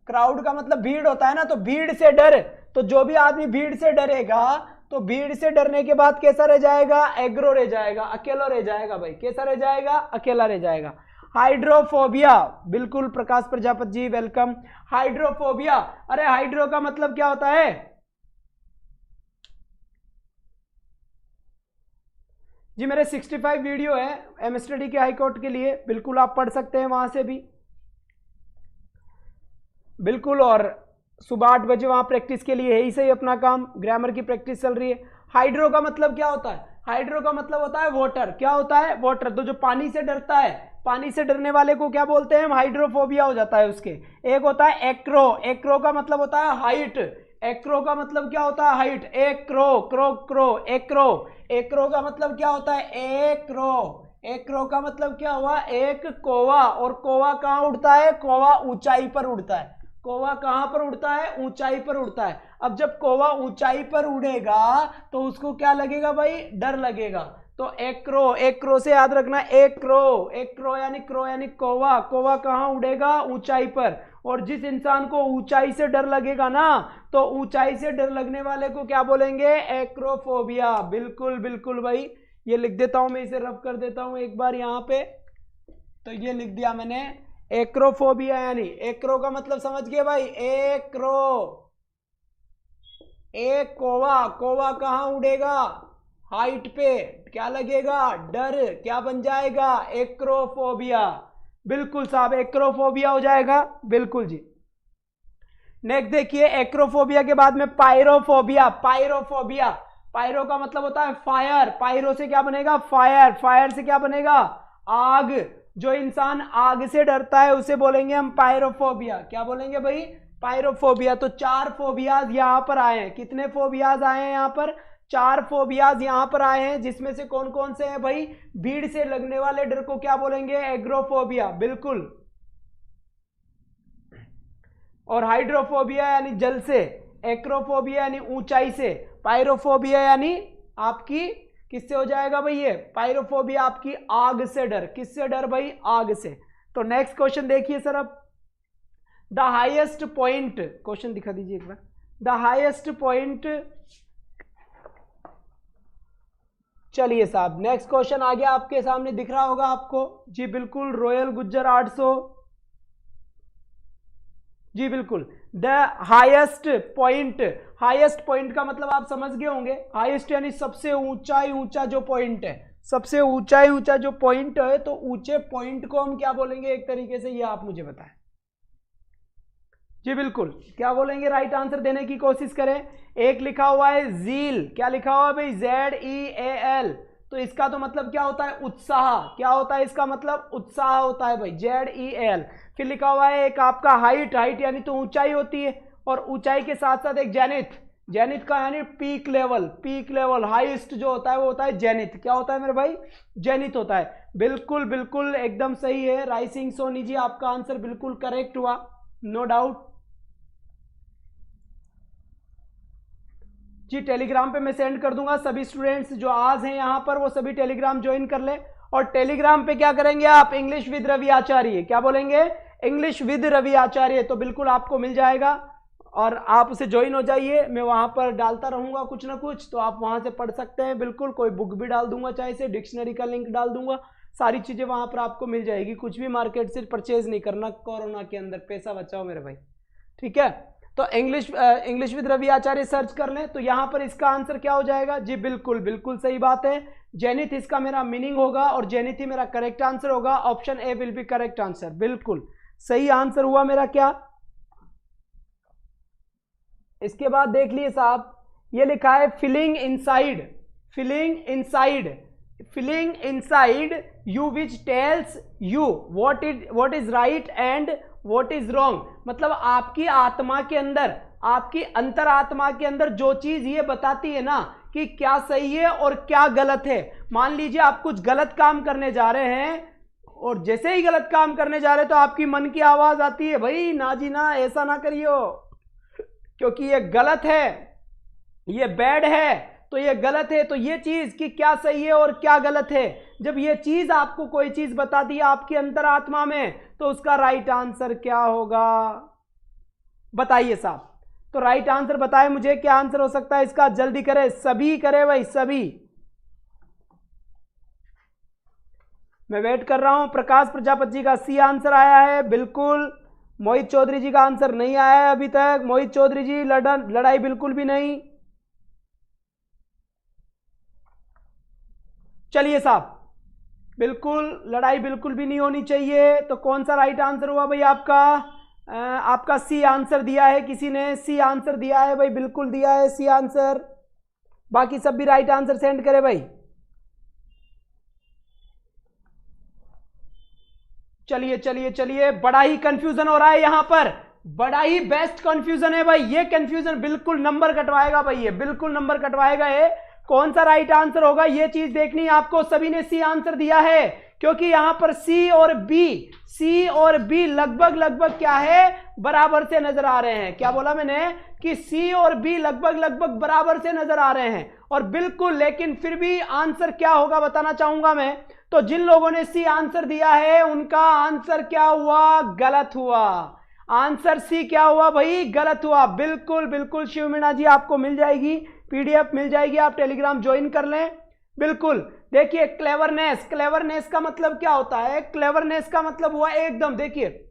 crowd का मतलब भीड़ होता है ना, तो भीड़ से डर, तो जो भी आदमी भीड़ से डरेगा तो भीड़ से डरने के बाद कैसा रह जाएगा, एग्रो रह जाएगा, अकेला रह जाएगा भाई, कैसा रह जाएगा, अकेला रह जाएगा। हाइड्रोफोबिया, बिल्कुल प्रकाश प्रजापति जी वेलकम। हाइड्रोफोबिया, अरे हाइड्रो का मतलब क्या होता है जी, मेरे 65 वीडियो है एम स्टडी के हाई कोर्ट के लिए, बिल्कुल आप पढ़ सकते हैं वहां से भी, बिल्कुल। और सुबह 8 बजे वहां प्रैक्टिस के लिए है ही सही अपना काम, ग्रामर की प्रैक्टिस चल रही है। हाइड्रो का मतलब क्या होता है, हाइड्रो का मतलब होता है वाटर, क्या होता है, वाटर, तो जो पानी से डरता है, पानी से डरने वाले को क्या बोलते हैं, हाइड्रोफोबिया हो जाता है उसके। एक होता है एक्रो, एक्रो का मतलब होता है हाइट, एक्रो का मतलब क्या होता है, height, Acro, crow crow, Acro, Acro का मतलब क्या होता है, एक्रो, एक्रो का मतलब क्या हुआ, एक कोवा, और कोवा कहाँ उड़ता है, कोवा ऊंचाई पर उड़ता है, कौवा कहां पर उड़ता है, ऊंचाई पर उड़ता है। अब जब कौवा ऊंचाई पर उड़ेगा तो उसको क्या लगेगा भाई, डर लगेगा। तो एक्रो, एक्रो से याद रखना, एक्रो, एक्रो यानी क्रो यानी कौवा, कौवा कहां उड़ेगा, ऊंचाई पर। और जिस इंसान को ऊंचाई से डर लगेगा ना, तो ऊंचाई से डर लगने वाले को क्या बोलेंगे, एक्रोफोबिया, बिल्कुल बिल्कुल भाई। ये लिख देता हूं मैं, इसे रफ कर देता हूं एक बार यहाँ पे, तो ये लिख दिया मैंने, एक्रोफोबिया, यानी एक्रो का मतलब समझ गए भाई, एक्रो, एक कोवा, कोवा कहां उड़ेगा, हाइट पे, क्या लगेगा, डर, क्या बन जाएगा, एक्रोफोबिया, बिल्कुल साहब, एक्रोफोबिया हो जाएगा, बिल्कुल जी। नेक्स्ट देखिए, एक्रोफोबिया के बाद में पायरोफोबिया, पायरोफोबिया, पायरो का मतलब होता है फायर, पायरो से क्या बनेगा, फायर, फायर से क्या बनेगा, आग, जो इंसान आग से डरता है उसे बोलेंगे हम पायरोफोबिया, क्या बोलेंगे भाई, पायरोफोबिया। तो 4 फोबियाज यहां पर आए हैं, कितने फोबियाज आए हैं यहां पर, 4 फोबियाज यहां पर आए हैं, जिसमें से कौन कौन से हैं भाई, भीड़ से लगने वाले डर को क्या बोलेंगे, एग्रोफोबिया, बिल्कुल। और हाइड्रोफोबिया यानी जल से, एक्रोफोबिया यानी ऊंचाई से, पायरोफोबिया यानी आपकी किससे हो जाएगा भाई, ये पायरोफोबिया आपकी आग से डर, किससे डर भाई, आग से। तो नेक्स्ट क्वेश्चन देखिए सर, अब द हाईएस्ट पॉइंट, क्वेश्चन दिखा दीजिए एक बार, द हाईएस्ट पॉइंट, चलिए साहब नेक्स्ट क्वेश्चन आ गया आपके सामने, दिख रहा होगा आपको जी, बिल्कुल, रॉयल गुज्जर 800 जी, बिल्कुल। The highest point, highest point का मतलब आप समझ गए होंगे, हाईएस्ट यानी सबसे ऊंचा जो पॉइंट है, सबसे ऊंचा जो पॉइंट है, तो ऊंचे पॉइंट को हम क्या बोलेंगे एक तरीके से, ये आप मुझे बताएं जी, बिल्कुल, क्या बोलेंगे, राइट आंसर देने की कोशिश करें। एक लिखा हुआ है झील, क्या लिखा हुआ है भाई, ZEAL, तो इसका तो मतलब क्या होता है, उत्साह, क्या होता है इसका मतलब, उत्साह होता है भाई, ZEAL। फिर लिखा हुआ है एक आपका हाइट, हाइट यानी तो ऊंचाई होती है, और ऊंचाई के साथ साथ एक जेनिथ, जेनिथ का यानी peak level, peak level, highest जो होता है वो होता है जेनिथ, क्या होता है मेरे भाई, जेनिथ होता है, बिल्कुल बिल्कुल एकदम सही है। राइसिंग सोनी जी आपका आंसर बिल्कुल करेक्ट हुआ, नो डाउट जी। टेलीग्राम पे मैं सेंड कर दूंगा, सभी स्टूडेंट्स जो आज हैं यहाँ पर वो सभी टेलीग्राम ज्वाइन कर ले, और टेलीग्राम पे क्या करेंगे आप, इंग्लिश विद रवि आचार्य, क्या बोलेंगे, इंग्लिश विद रवि आचार्य, तो बिल्कुल आपको मिल जाएगा। और आप उसे ज्वाइन हो जाइए, मैं वहाँ पर डालता रहूँगा कुछ ना कुछ, तो आप वहाँ से पढ़ सकते हैं। बिल्कुल, कोई बुक भी डाल दूंगा, चाहे से डिक्शनरी का लिंक डाल दूंगा, सारी चीज़ें वहाँ पर आपको मिल जाएगी। कुछ भी मार्केट से परचेज नहीं करना कोरोना के अंदर, पैसा बचाओ मेरे भाई, ठीक है। तो English with Ravi Acharya search कर लें, तो यहाँ पर इसका आंसर क्या हो जाएगा जी, बिल्कुल बिल्कुल सही बात है, जेनिथ इसका मेरा मीनिंग होगा और जेनिथ ही मेरा करेक्ट आंसर होगा। Option A will be correct answer, बिल्कुल सही आंसर हुआ मेरा क्या। इसके बाद देख लिए साहब, ये लिखा है feeling inside, feeling inside, feeling inside you which tells you what is right and what is wrong. मतलब आपकी आत्मा के अंदर, आपकी अंतरात्मा के अंदर जो चीज ये बताती है ना कि क्या सही है और क्या गलत है। मान लीजिए आप कुछ गलत काम करने जा रहे हैं, और जैसे ही गलत काम करने जा रहे हैं तो आपकी मन की आवाज आती है, भाई ना जी ना, ऐसा ना करियो, क्योंकि ये गलत है, ये बैड है, तो ये गलत है। तो ये चीज कि क्या सही है और क्या गलत है, जब ये चीज आपको कोई चीज बताती है आपकी अंतरात्मा में, तो उसका राइट आंसर क्या होगा बताइए साहब। तो राइट आंसर बताए मुझे, क्या आंसर हो सकता है इसका, जल्दी करे, सभी करे भाई, सभी। मैं वेट कर रहा हूं। प्रकाश प्रजापति जी का सी आंसर आया है, बिल्कुल। मोहित चौधरी जी का आंसर नहीं आया है अभी तक। मोहित चौधरी जी, लड़ाई बिल्कुल भी नहीं। चलिए साहब, बिल्कुल लड़ाई बिल्कुल भी नहीं होनी चाहिए। तो कौन सा राइट आंसर हुआ भाई आपका? आपका सी आंसर दिया है किसी ने, सी आंसर दिया है भाई, बिल्कुल दिया है सी आंसर। बाकी सब भी राइट आंसर सेंड करे भाई। चलिए चलिए चलिए, बड़ा ही कंफ्यूजन हो रहा है यहां पर, बड़ा ही बेस्ट कंफ्यूजन है भाई। ये कंफ्यूजन बिल्कुल नंबर कटवाएगा भाई, ये बिल्कुल नंबर कटवाएगा। ये कौन सा राइट आंसर होगा ये चीज देखनी है आपको। सभी ने सी आंसर दिया है, क्योंकि यहां पर सी और बी लगभग लगभग क्या है, बराबर से नजर आ रहे हैं। क्या बोला मैंने कि सी और बी लगभग लगभग बराबर से नजर आ रहे हैं, और बिल्कुल, लेकिन फिर भी आंसर क्या होगा बताना चाहूंगा मैं। तो जिन लोगों ने सी आंसर दिया है उनका आंसर क्या हुआ, गलत हुआ। आंसर सी क्या हुआ भाई, गलत हुआ। बिल्कुल बिल्कुल शिव मीणा जी, आपको मिल जाएगी पीडीएफ, मिल जाएगी, आप टेलीग्राम ज्वाइन कर लें। बिल्कुल देखिए, क्लेवरनेस, क्लेवरनेस का मतलब क्या होता है, क्लेवरनेस का मतलब हुआ एकदम, देखिए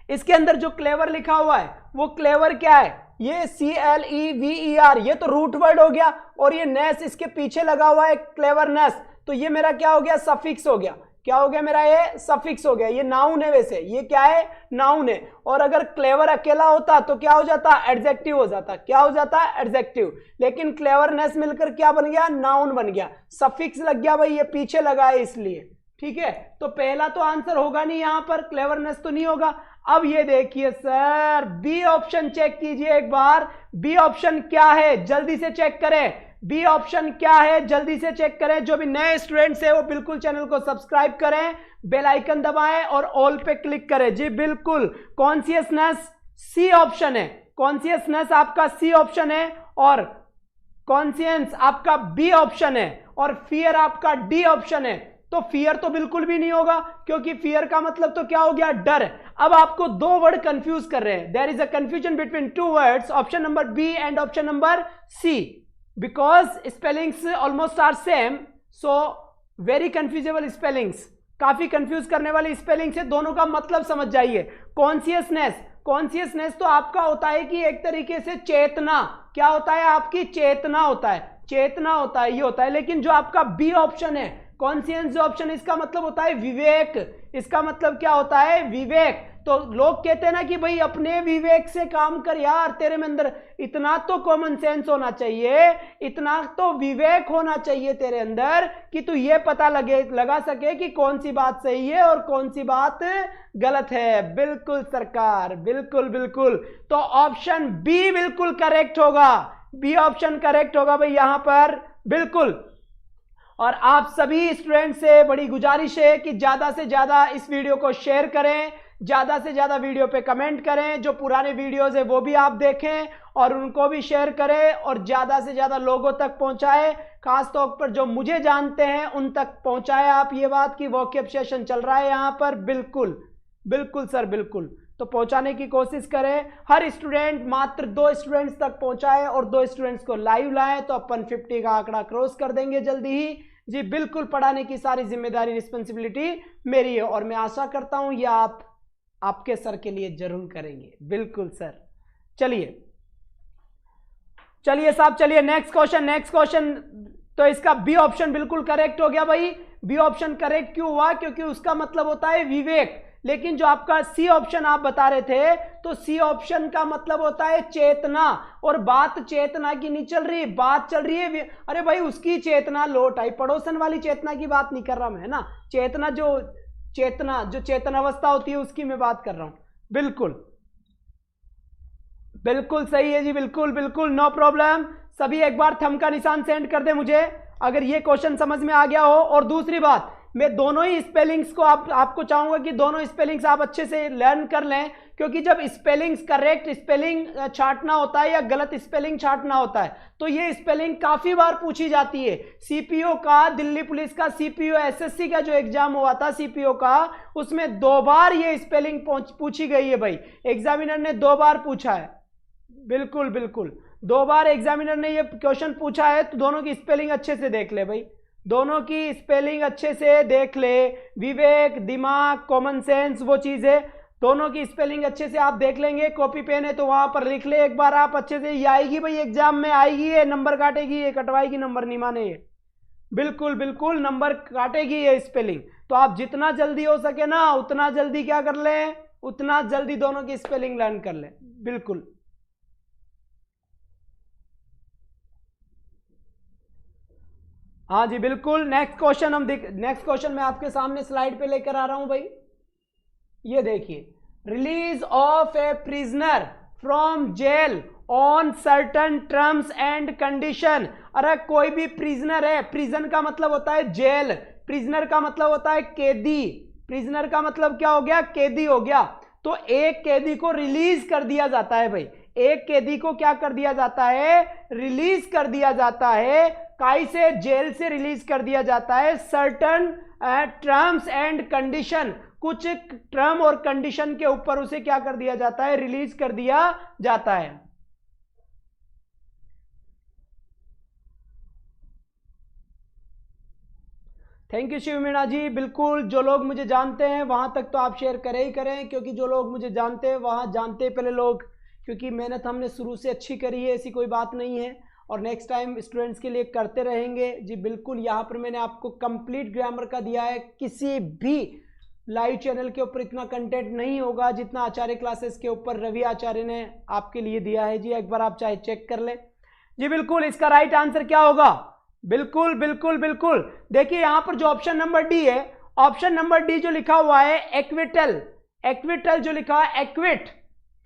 इसके अंदर जो क्लेवर लिखा हुआ है वो क्लेवर क्या है, ये CLEVER, ये तो रूट वर्ड हो गया, और ये नेस इसके पीछे लगा हुआ है क्लेवरनेस, तो ये मेरा क्या हो गया, सफिक्स हो गया। क्या हो गया मेरा, ये सफिक्स हो गया। ये नाउन है, वैसे ये क्या है, नाउन है। और अगर क्लेवर अकेला होता तो क्या हो जाता, एडजेक्टिव हो जाता। क्या हो जाता, एडजेक्टिव। लेकिन क्लेवरनेस मिलकर क्या बन गया, नाउन बन गया। सफिक्स लग गया भाई, ये पीछे लगा है इसलिए, ठीक है। तो पहला तो आंसर होगा नहीं यहां पर, क्लेवरनेस तो नहीं होगा। अब ये देखिए सर, बी ऑप्शन चेक कीजिए एक बार, बी ऑप्शन क्या है जल्दी से चेक करें, बी ऑप्शन क्या है जल्दी से चेक करें। जो भी नए स्टूडेंट्स हैं वो बिल्कुल चैनल को सब्सक्राइब करें, बेल आइकन दबाएं और ऑल पे क्लिक करें। जी बिल्कुल, कॉन्शियसनेस सी ऑप्शन है, कॉन्शियसनेस आपका सी ऑप्शन है, और कॉन्शियंस आपका बी ऑप्शन है, और फियर आपका डी ऑप्शन है। तो फियर तो बिल्कुल भी नहीं होगा, क्योंकि फियर का मतलब तो क्या हो गया, डर। अब आपको दो वर्ड कंफ्यूज कर रहे हैं, there is a confusion between two words, option number B and option number C, because spellings almost are same, so very confusable spellings, काफी कंफ्यूज करने वाली स्पेलिंग्स है। दोनों का मतलब समझ जाइए। कॉन्शियसनेस, कॉन्शियसनेस तो आपका होता है कि एक तरीके से चेतना, क्या होता है, आपकी चेतना होता है, चेतना होता है, ये होता है। लेकिन जो आपका बी ऑप्शन है, कॉन्शियंस ऑप्शन, इसका मतलब होता है विवेक, इसका मतलब क्या होता है, विवेक। तो लोग कहते हैं ना कि भाई अपने विवेक से काम कर यार, तेरे में अंदर इतना तो कॉमन सेंस होना चाहिए, इतना तो विवेक होना चाहिए तेरे अंदर कि तू ये पता लगा सके कि कौन सी बात सही है और कौन सी बात गलत है। बिल्कुल सरकार, बिल्कुल बिल्कुल। तो ऑप्शन बी बिल्कुल करेक्ट होगा, बी ऑप्शन करेक्ट होगा भाई यहां पर, बिल्कुल। और आप सभी स्टूडेंट से बड़ी गुजारिश है कि ज्यादा से ज्यादा इस वीडियो को शेयर करें, ज्यादा से ज्यादा वीडियो पे कमेंट करें, जो पुराने वीडियोस है वो भी आप देखें और उनको भी शेयर करें, और ज्यादा से ज्यादा लोगों तक पहुंचाएं, खासतौर पर जो मुझे जानते हैं उन तक पहुंचाएं आप ये बात कि वोकैब सेशन चल रहा है यहां पर। बिल्कुल बिल्कुल सर, बिल्कुल। तो पहुंचाने की कोशिश करें। हर स्टूडेंट मात्र 2 स्टूडेंट्स तक पहुंचाए और 2 स्टूडेंट्स को लाइव लाएं तो अपन 50 का आंकड़ा क्रॉस कर देंगे जल्दी ही। जी बिल्कुल, पढ़ाने की सारी जिम्मेदारी रिस्पॉन्सिबिलिटी मेरी है और मैं आशा करता हूं ये आप आपके सर के लिए जरूर करेंगे। बिल्कुल सर। चलिए साहब, चलिए नेक्स्ट क्वेश्चन। तो इसका बी ऑप्शन बिल्कुल करेक्ट हो गया भाई। बी ऑप्शन करेक्ट क्यों हुआ? क्योंकि उसका मतलब होता है विवेक। लेकिन जो आपका सी ऑप्शन आप बता रहे थे, तो सी ऑप्शन का मतलब होता है चेतना, और बात चेतना की नहीं चल रही, बात चल रही है अरे भाई उसकी चेतना लोट आई, पड़ोसन वाली चेतना की बात नहीं कर रहा मैं, है ना। चेतना जो चेतनावस्था होती है उसकी मैं बात कर रहा हूं। बिल्कुल सही है जी, बिल्कुल नो प्रॉब्लम। सभी एक बार थंब का निशान सेंड कर दे मुझे अगर ये क्वेश्चन समझ में आ गया हो। और दूसरी बात, मैं दोनों ही स्पेलिंग्स को आपको चाहूंगा कि दोनों स्पेलिंग्स आप अच्छे से लर्न कर लें, क्योंकि जब स्पेलिंग्स करेक्ट स्पेलिंग छांटना होता है या गलत स्पेलिंग छांटना होता है तो ये स्पेलिंग काफी बार पूछी जाती है। सीपीओ का, दिल्ली पुलिस का सीपीओ एसएससी का जो एग्जाम हुआ था सीपीओ का, उसमें 2 बार ये स्पेलिंग पूछी गई है भाई। एग्जामिनर ने 2 बार पूछा है। बिल्कुल 2 बार एग्जामिनर ने ये क्वेश्चन पूछा है, तो दोनों की स्पेलिंग अच्छे से देख ले भाई, दोनों की स्पेलिंग अच्छे से देख ले। विवेक, दिमाग, कॉमन सेंस, वो चीजें दोनों की स्पेलिंग अच्छे से आप देख लेंगे। कॉपी पेन है तो वहां पर लिख ले एक बार आप अच्छे से। ये आएगी भाई एग्जाम में, आएगी, ये नंबर काटेगी, ये कटवाएगी नंबर, नहीं माने ये। बिल्कुल नंबर काटेगी ये स्पेलिंग। तो आप जितना जल्दी हो सके ना उतना जल्दी क्या कर ले, उतना जल्दी दोनों की स्पेलिंग लर्न कर ले। बिल्कुल हाँ जी बिल्कुल। नेक्स्ट क्वेश्चन मैं आपके सामने स्लाइड पे लेकर आ रहा हूं भाई। ये देखिए, release of a prisoner from jail on certain terms and condition. अरे कोई भी प्रिजनर है, प्रिजन का मतलब होता है जेल, प्रिजनर का मतलब होता है कैदी, प्रिजनर का मतलब क्या हो गया, कैदी हो गया। तो एक कैदी को रिलीज कर दिया जाता है भाई, एक कैदी को क्या कर दिया जाता है, रिलीज कर दिया जाता है। काई से, जेल से रिलीज कर दिया जाता है। सर्टन टर्म्स एंड कंडीशन, कुछ टर्म और कंडीशन के ऊपर उसे क्या कर दिया जाता है, रिलीज कर दिया जाता है। थैंक यू शिव मीणा जी। बिल्कुल, जो लोग मुझे जानते हैं वहां तक तो आप शेयर करें ही करें, क्योंकि जो लोग मुझे जानते हैं वहां जानते पहले लोग, क्योंकि मेहनत हमने शुरू से अच्छी करी है, ऐसी कोई बात नहीं है, और नेक्स्ट टाइम स्टूडेंट्स के लिए करते रहेंगे जी। बिल्कुल, यहाँ पर मैंने आपको कंप्लीट ग्रामर का दिया है, किसी भी लाइव चैनल के ऊपर इतना कंटेंट नहीं होगा जितना आचार्य क्लासेस के ऊपर रवि आचार्य ने आपके लिए दिया है जी। एक बार आप चाहे चेक कर ले जी। बिल्कुल, इसका राइट आंसर क्या होगा, बिल्कुल देखिए यहाँ पर जो ऑप्शन नंबर डी है, ऑप्शन नंबर डी जो लिखा हुआ है एक्विटल जो लिखा है एक्विट,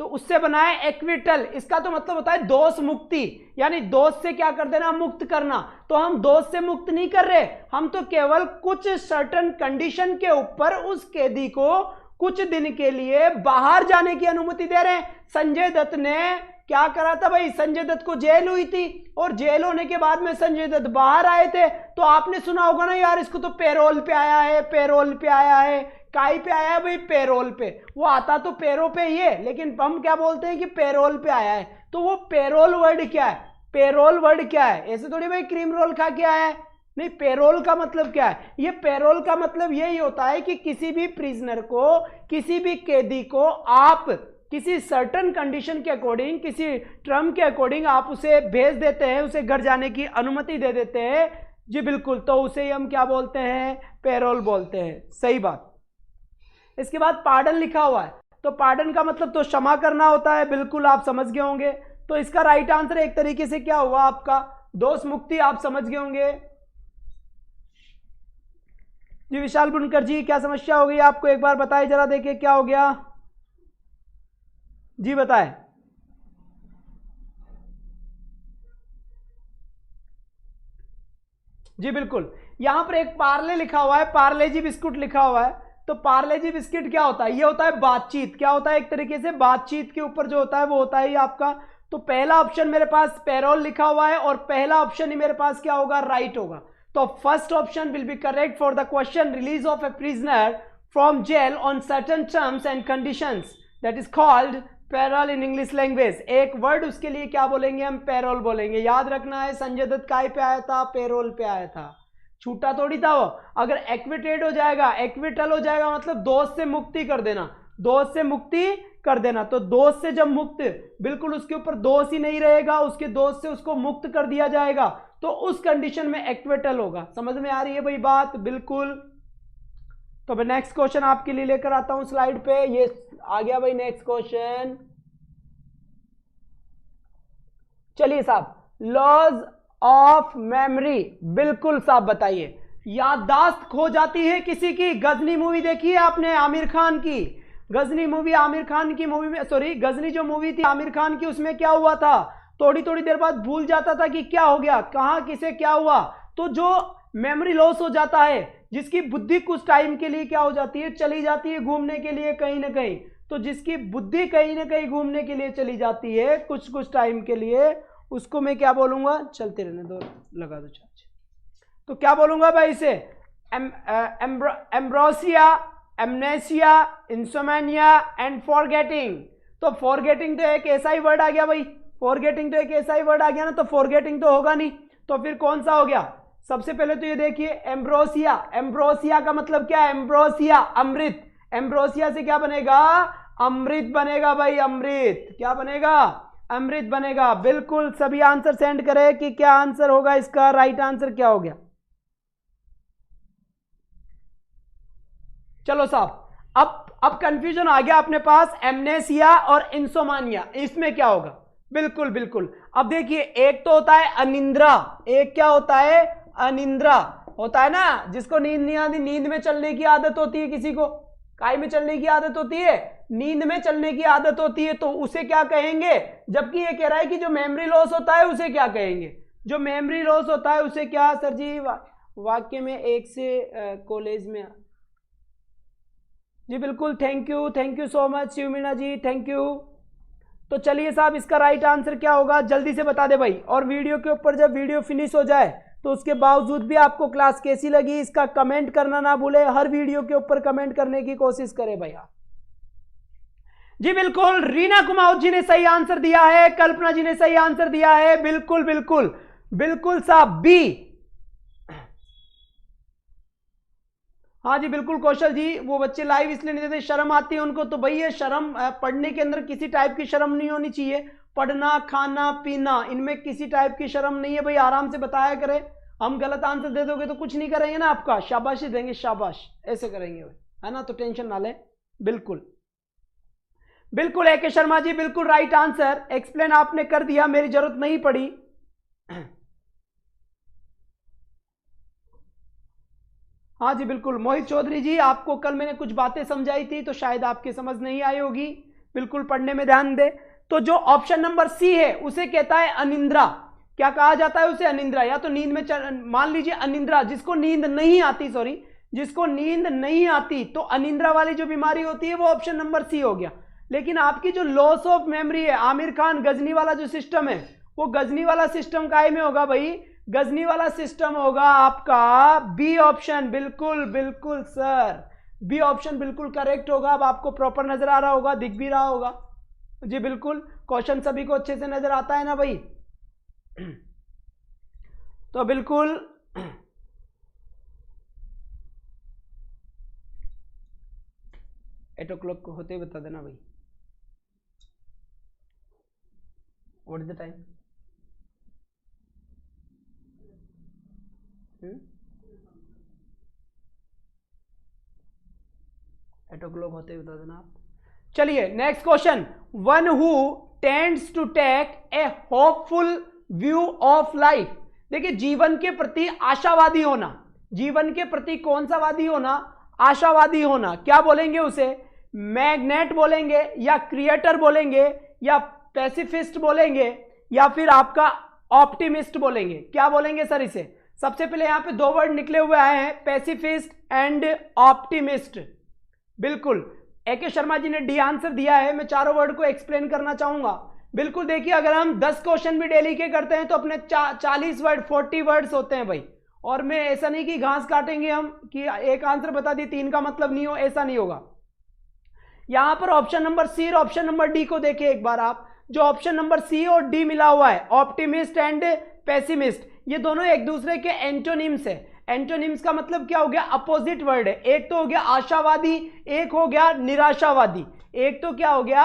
तो उससे बना है एक्विटल। इसका तो मतलब होता है दोष मुक्ति, यानी दोष से क्या कर देना, मुक्त करना। तो हम दोष से मुक्त नहीं कर रहे, हम तो केवल कुछ सर्टन कंडीशन के ऊपर उस कैदी को कुछ दिन के लिए बाहर जाने की अनुमति दे रहे हैं। संजय दत्त ने क्या करा था भाई, संजय दत्त को जेल हुई थी और जेल होने के बाद में संजय दत्त बाहर आए थे, तो आपने सुना होगा ना यार इसको तो पैरोल पे आया है, काई पे आया है भाई, पैरोल पे। वो आता तो पैरों पे ही है, लेकिन हम क्या बोलते हैं कि पैरोल पे आया है। तो वो पैरोल वर्ड क्या है, पैरोल वर्ड क्या है, ऐसे थोड़ी भाई क्रीम रोल खा के आया है, नहीं। पैरोल का मतलब क्या है, ये पैरोल का मतलब यही होता है कि किसी भी प्रिजनर को, किसी भी कैदी को आप किसी सर्टन कंडीशन के अकॉर्डिंग, किसी टर्म के अकॉर्डिंग आप उसे भेज देते हैं, उसे घर जाने की अनुमति दे देते हैं जी। बिल्कुल, तो उसे हम क्या बोलते हैं, पैरोल बोलते हैं। सही बात। इसके बाद पार्डन लिखा हुआ है, तो पार्डन का मतलब तो क्षमा करना होता है। बिल्कुल, आप समझ गए होंगे। तो इसका राइट आंसर एक तरीके से क्या हुआ आपका, दोष मुक्ति, आप समझ गए होंगे जी। विशाल बुनकर जी, क्या समस्या हो गई आपको, एक बार बताइए जरा, देखिए क्या हो गया जी, बताएं जी। बिल्कुल, यहां पर एक पार्ले लिखा हुआ है, पार्ले जी बिस्कुट लिखा हुआ है। तो पार्ले जी बिस्किट क्या होता है, ये होता है बातचीत। क्या होता है, एक तरीके से बातचीत के ऊपर जो होता है वो होता है आपका। तो पहला ऑप्शन मेरे पास पैरोल लिखा हुआ है और पहला ऑप्शन ही मेरे पास क्या होगा, राइट होगा। तो first option will be correct for the question, release of a prisoner from jail on certain terms and conditions. That is called parole in English language. एक वर्ड उसके लिए क्या बोलेंगे हम? पेरोल बोलेंगे। याद रखना है, संजय दत्त काय पे आया था? पेरोल पे आया था, छूटा थोड़ी था वो। अगर एक्विटेड हो जाएगा, एक्विटल हो जाएगा मतलब दोष से मुक्ति कर देना, दोष से मुक्ति कर देना। तो दोष से जब मुक्त, बिल्कुल उसके ऊपर दोष ही नहीं रहेगा, उसके दोष से उसको मुक्त कर दिया जाएगा, तो उस कंडीशन में एक्विटल होगा। समझ में आ रही है भाई बात? बिल्कुल। तो मैं नेक्स्ट क्वेश्चन आपके लिए लेकर आता हूं स्लाइड पे। ये आ गया भाई नेक्स्ट क्वेश्चन। चलिए साहब, लॉज ऑफ मेमोरी, बिल्कुल साहब बताइए। याददाश्त खो जाती है किसी की। गजनी मूवी देखी है आपने आमिर खान की? गजनी मूवी आमिर खान की मूवी में, सॉरी गजनी जो मूवी थी आमिर खान की, उसमें क्या हुआ था? थोड़ी थोड़ी देर बाद भूल जाता था कि क्या हो गया, कहां किसे क्या हुआ। तो जो मेमोरी लॉस हो जाता है, जिसकी बुद्धि कुछ टाइम के लिए क्या हो जाती है? चली जाती है घूमने के लिए कहीं ना कहीं। तो जिसकी बुद्धि कहीं ना कहीं घूमने के लिए चली जाती है कुछ कुछ टाइम के लिए, उसको मैं क्या बोलूंगा? चलते रहने दो, लगा दो चार्ज। तो क्या बोलूंगा भाई इसे? Ambrosia, amnesia, insomnia and forgetting. तो फॉरगेटिंग तो एक ऐसा ही वर्ड आ गया भाई, फॉरगेटिंग तो एक ऐसा ही वर्ड आ गया ना, तो फॉरगेटिंग तो होगा नहीं, तो फिर कौन सा हो गया? सबसे पहले तो ये देखिए एम्ब्रोसिया। एम्ब्रोसिया का मतलब क्या है? एम्ब्रोसिया अमृत। एम्ब्रोसिया से क्या बनेगा? अमृत बनेगा भाई, अमृत। क्या बनेगा? अमृत बनेगा। बिल्कुल सभी आंसर सेंड करें कि क्या आंसर होगा इसका, राइट आंसर क्या हो गया। चलो साहब, अब कंफ्यूजन आ गया अपने पास, एमनेसिया और इंसोमानिया, इसमें क्या होगा? बिल्कुल बिल्कुल। अब देखिए, एक तो होता है अनिंद्रा, एक क्या होता है? अनिंद्रा होता है ना, जिसको नींद नहीं आती, नींद में चलने की आदत होती है किसी को। काय में चलने की आदत होती है? नींद में चलने की आदत होती है, तो उसे क्या कहेंगे? जबकि ये कह रहा है कि जो मेमोरी लॉस होता है उसे क्या कहेंगे? जो मेमोरी लॉस होता है उसे क्या सर जी? वाक्य में एक से कॉलेज में। जी बिल्कुल, thank you so much Shivameena ji, thank you. तो चलिए साहब, इसका राइट आंसर क्या होगा जल्दी से बता दे भाई। और वीडियो के ऊपर जब वीडियो फिनिश हो जाए तो उसके बावजूद भी आपको क्लास कैसी लगी इसका कमेंट करना ना भूले। हर वीडियो के ऊपर कमेंट करने की कोशिश करें भैया। जी बिल्कुल, रीना कुमार जी ने सही आंसर दिया है, कल्पना जी ने सही आंसर दिया है। बिल्कुल बिल्कुल बिल्कुल साहब, बी। हाँ जी बिल्कुल कौशल जी, वो बच्चे लाइव इसलिए नहीं देते, शर्म आती है उनको। तो भाई ये शर्म, पढ़ने के अंदर किसी टाइप की शर्म नहीं होनी चाहिए। पढ़ना, खाना, पीना, इनमें किसी टाइप की शर्म नहीं है भाई। आराम से बताया करें। हम गलत आंसर दे दोगे तो कुछ नहीं करेंगे ना, आपका शाबाशी देंगे, शाबाश ऐसे करेंगे भाई, है ना। तो टेंशन ना लें। बिल्कुल बिल्कुल ए के शर्मा जी, बिल्कुल राइट आंसर। एक्सप्लेन आपने कर दिया, मेरी जरूरत नहीं पड़ी। हाँ जी बिल्कुल, मोहित चौधरी जी, आपको कल मैंने कुछ बातें समझाई थी तो शायद आपके समझ नहीं आई होगी। बिल्कुल पढ़ने में ध्यान दे। तो जो ऑप्शन नंबर सी है उसे कहता है अनिंद्रा। क्या कहा जाता है उसे? अनिंद्रा। या तो नींद में मान लीजिए अनिंद्रा, जिसको नींद नहीं आती, सॉरी, जिसको नींद नहीं आती, तो अनिंद्रा वाली जो बीमारी होती है वो ऑप्शन नंबर सी हो गया। लेकिन आपकी जो लॉस ऑफ मेमोरी है, आमिर खान गजनी वाला जो सिस्टम है, वो गजनी वाला सिस्टम काय में होगा भाई? गजनी वाला सिस्टम होगा आपका बी ऑप्शन। बिल्कुल बिल्कुल सर, बी ऑप्शन बिल्कुल करेक्ट होगा। अब आपको प्रॉपर नजर आ रहा होगा, दिख भी रहा होगा। जी बिल्कुल, क्वेश्चन सभी को अच्छे से नजर आता है ना भाई? तो बिल्कुल 8 o'clock को होते ही बता देना भाई। What is the time? 8 o'clock होते ही बता देना आप। चलिए next question. One who tends to take a hopeful view of life. देखिए, जीवन के प्रति आशावादी होना, जीवन के प्रति कौन सा वादी होना? आशावादी होना। क्या बोलेंगे उसे? मैग्नेट बोलेंगे, या क्रिएटर बोलेंगे, या पैसिफिस्ट बोलेंगे, या फिर आपका ऑप्टिमिस्ट बोलेंगे? क्या बोलेंगे सर इसे? सबसे पहले यहां पे दो वर्ड निकले हुए आए हैं, पैसिफिस्ट एंड ऑप्टिमिस्ट। बिल्कुल, ए के शर्मा जी ने डी आंसर दिया है। मैं चारों वर्ड को एक्सप्लेन करना चाहूंगा। बिल्कुल देखिए, अगर हम 10 क्वेश्चन भी डेली के करते हैं तो अपने 40 वर्ड, 40 वर्ड्स होते हैं भाई। और मैं ऐसा नहीं कि घास काटेंगे हम कि एक आंसर बता दी 3 का मतलब नहीं हो, ऐसा नहीं होगा। यहां पर ऑप्शन नंबर सी और ऑप्शन नंबर डी को देखिए एक बार आप, जो ऑप्शन नंबर सी और डी मिला हुआ है, ऑप्टिमिस्ट एंड पेसिमिस्ट, ये दोनों एक दूसरे के एंटोनिम्स है। एंटोनिम्स का मतलब क्या हो गया, अपोजिट वर्ड है। एक तो हो गया आशावादी, एक हो गया निराशावादी। एक तो क्या हो गया,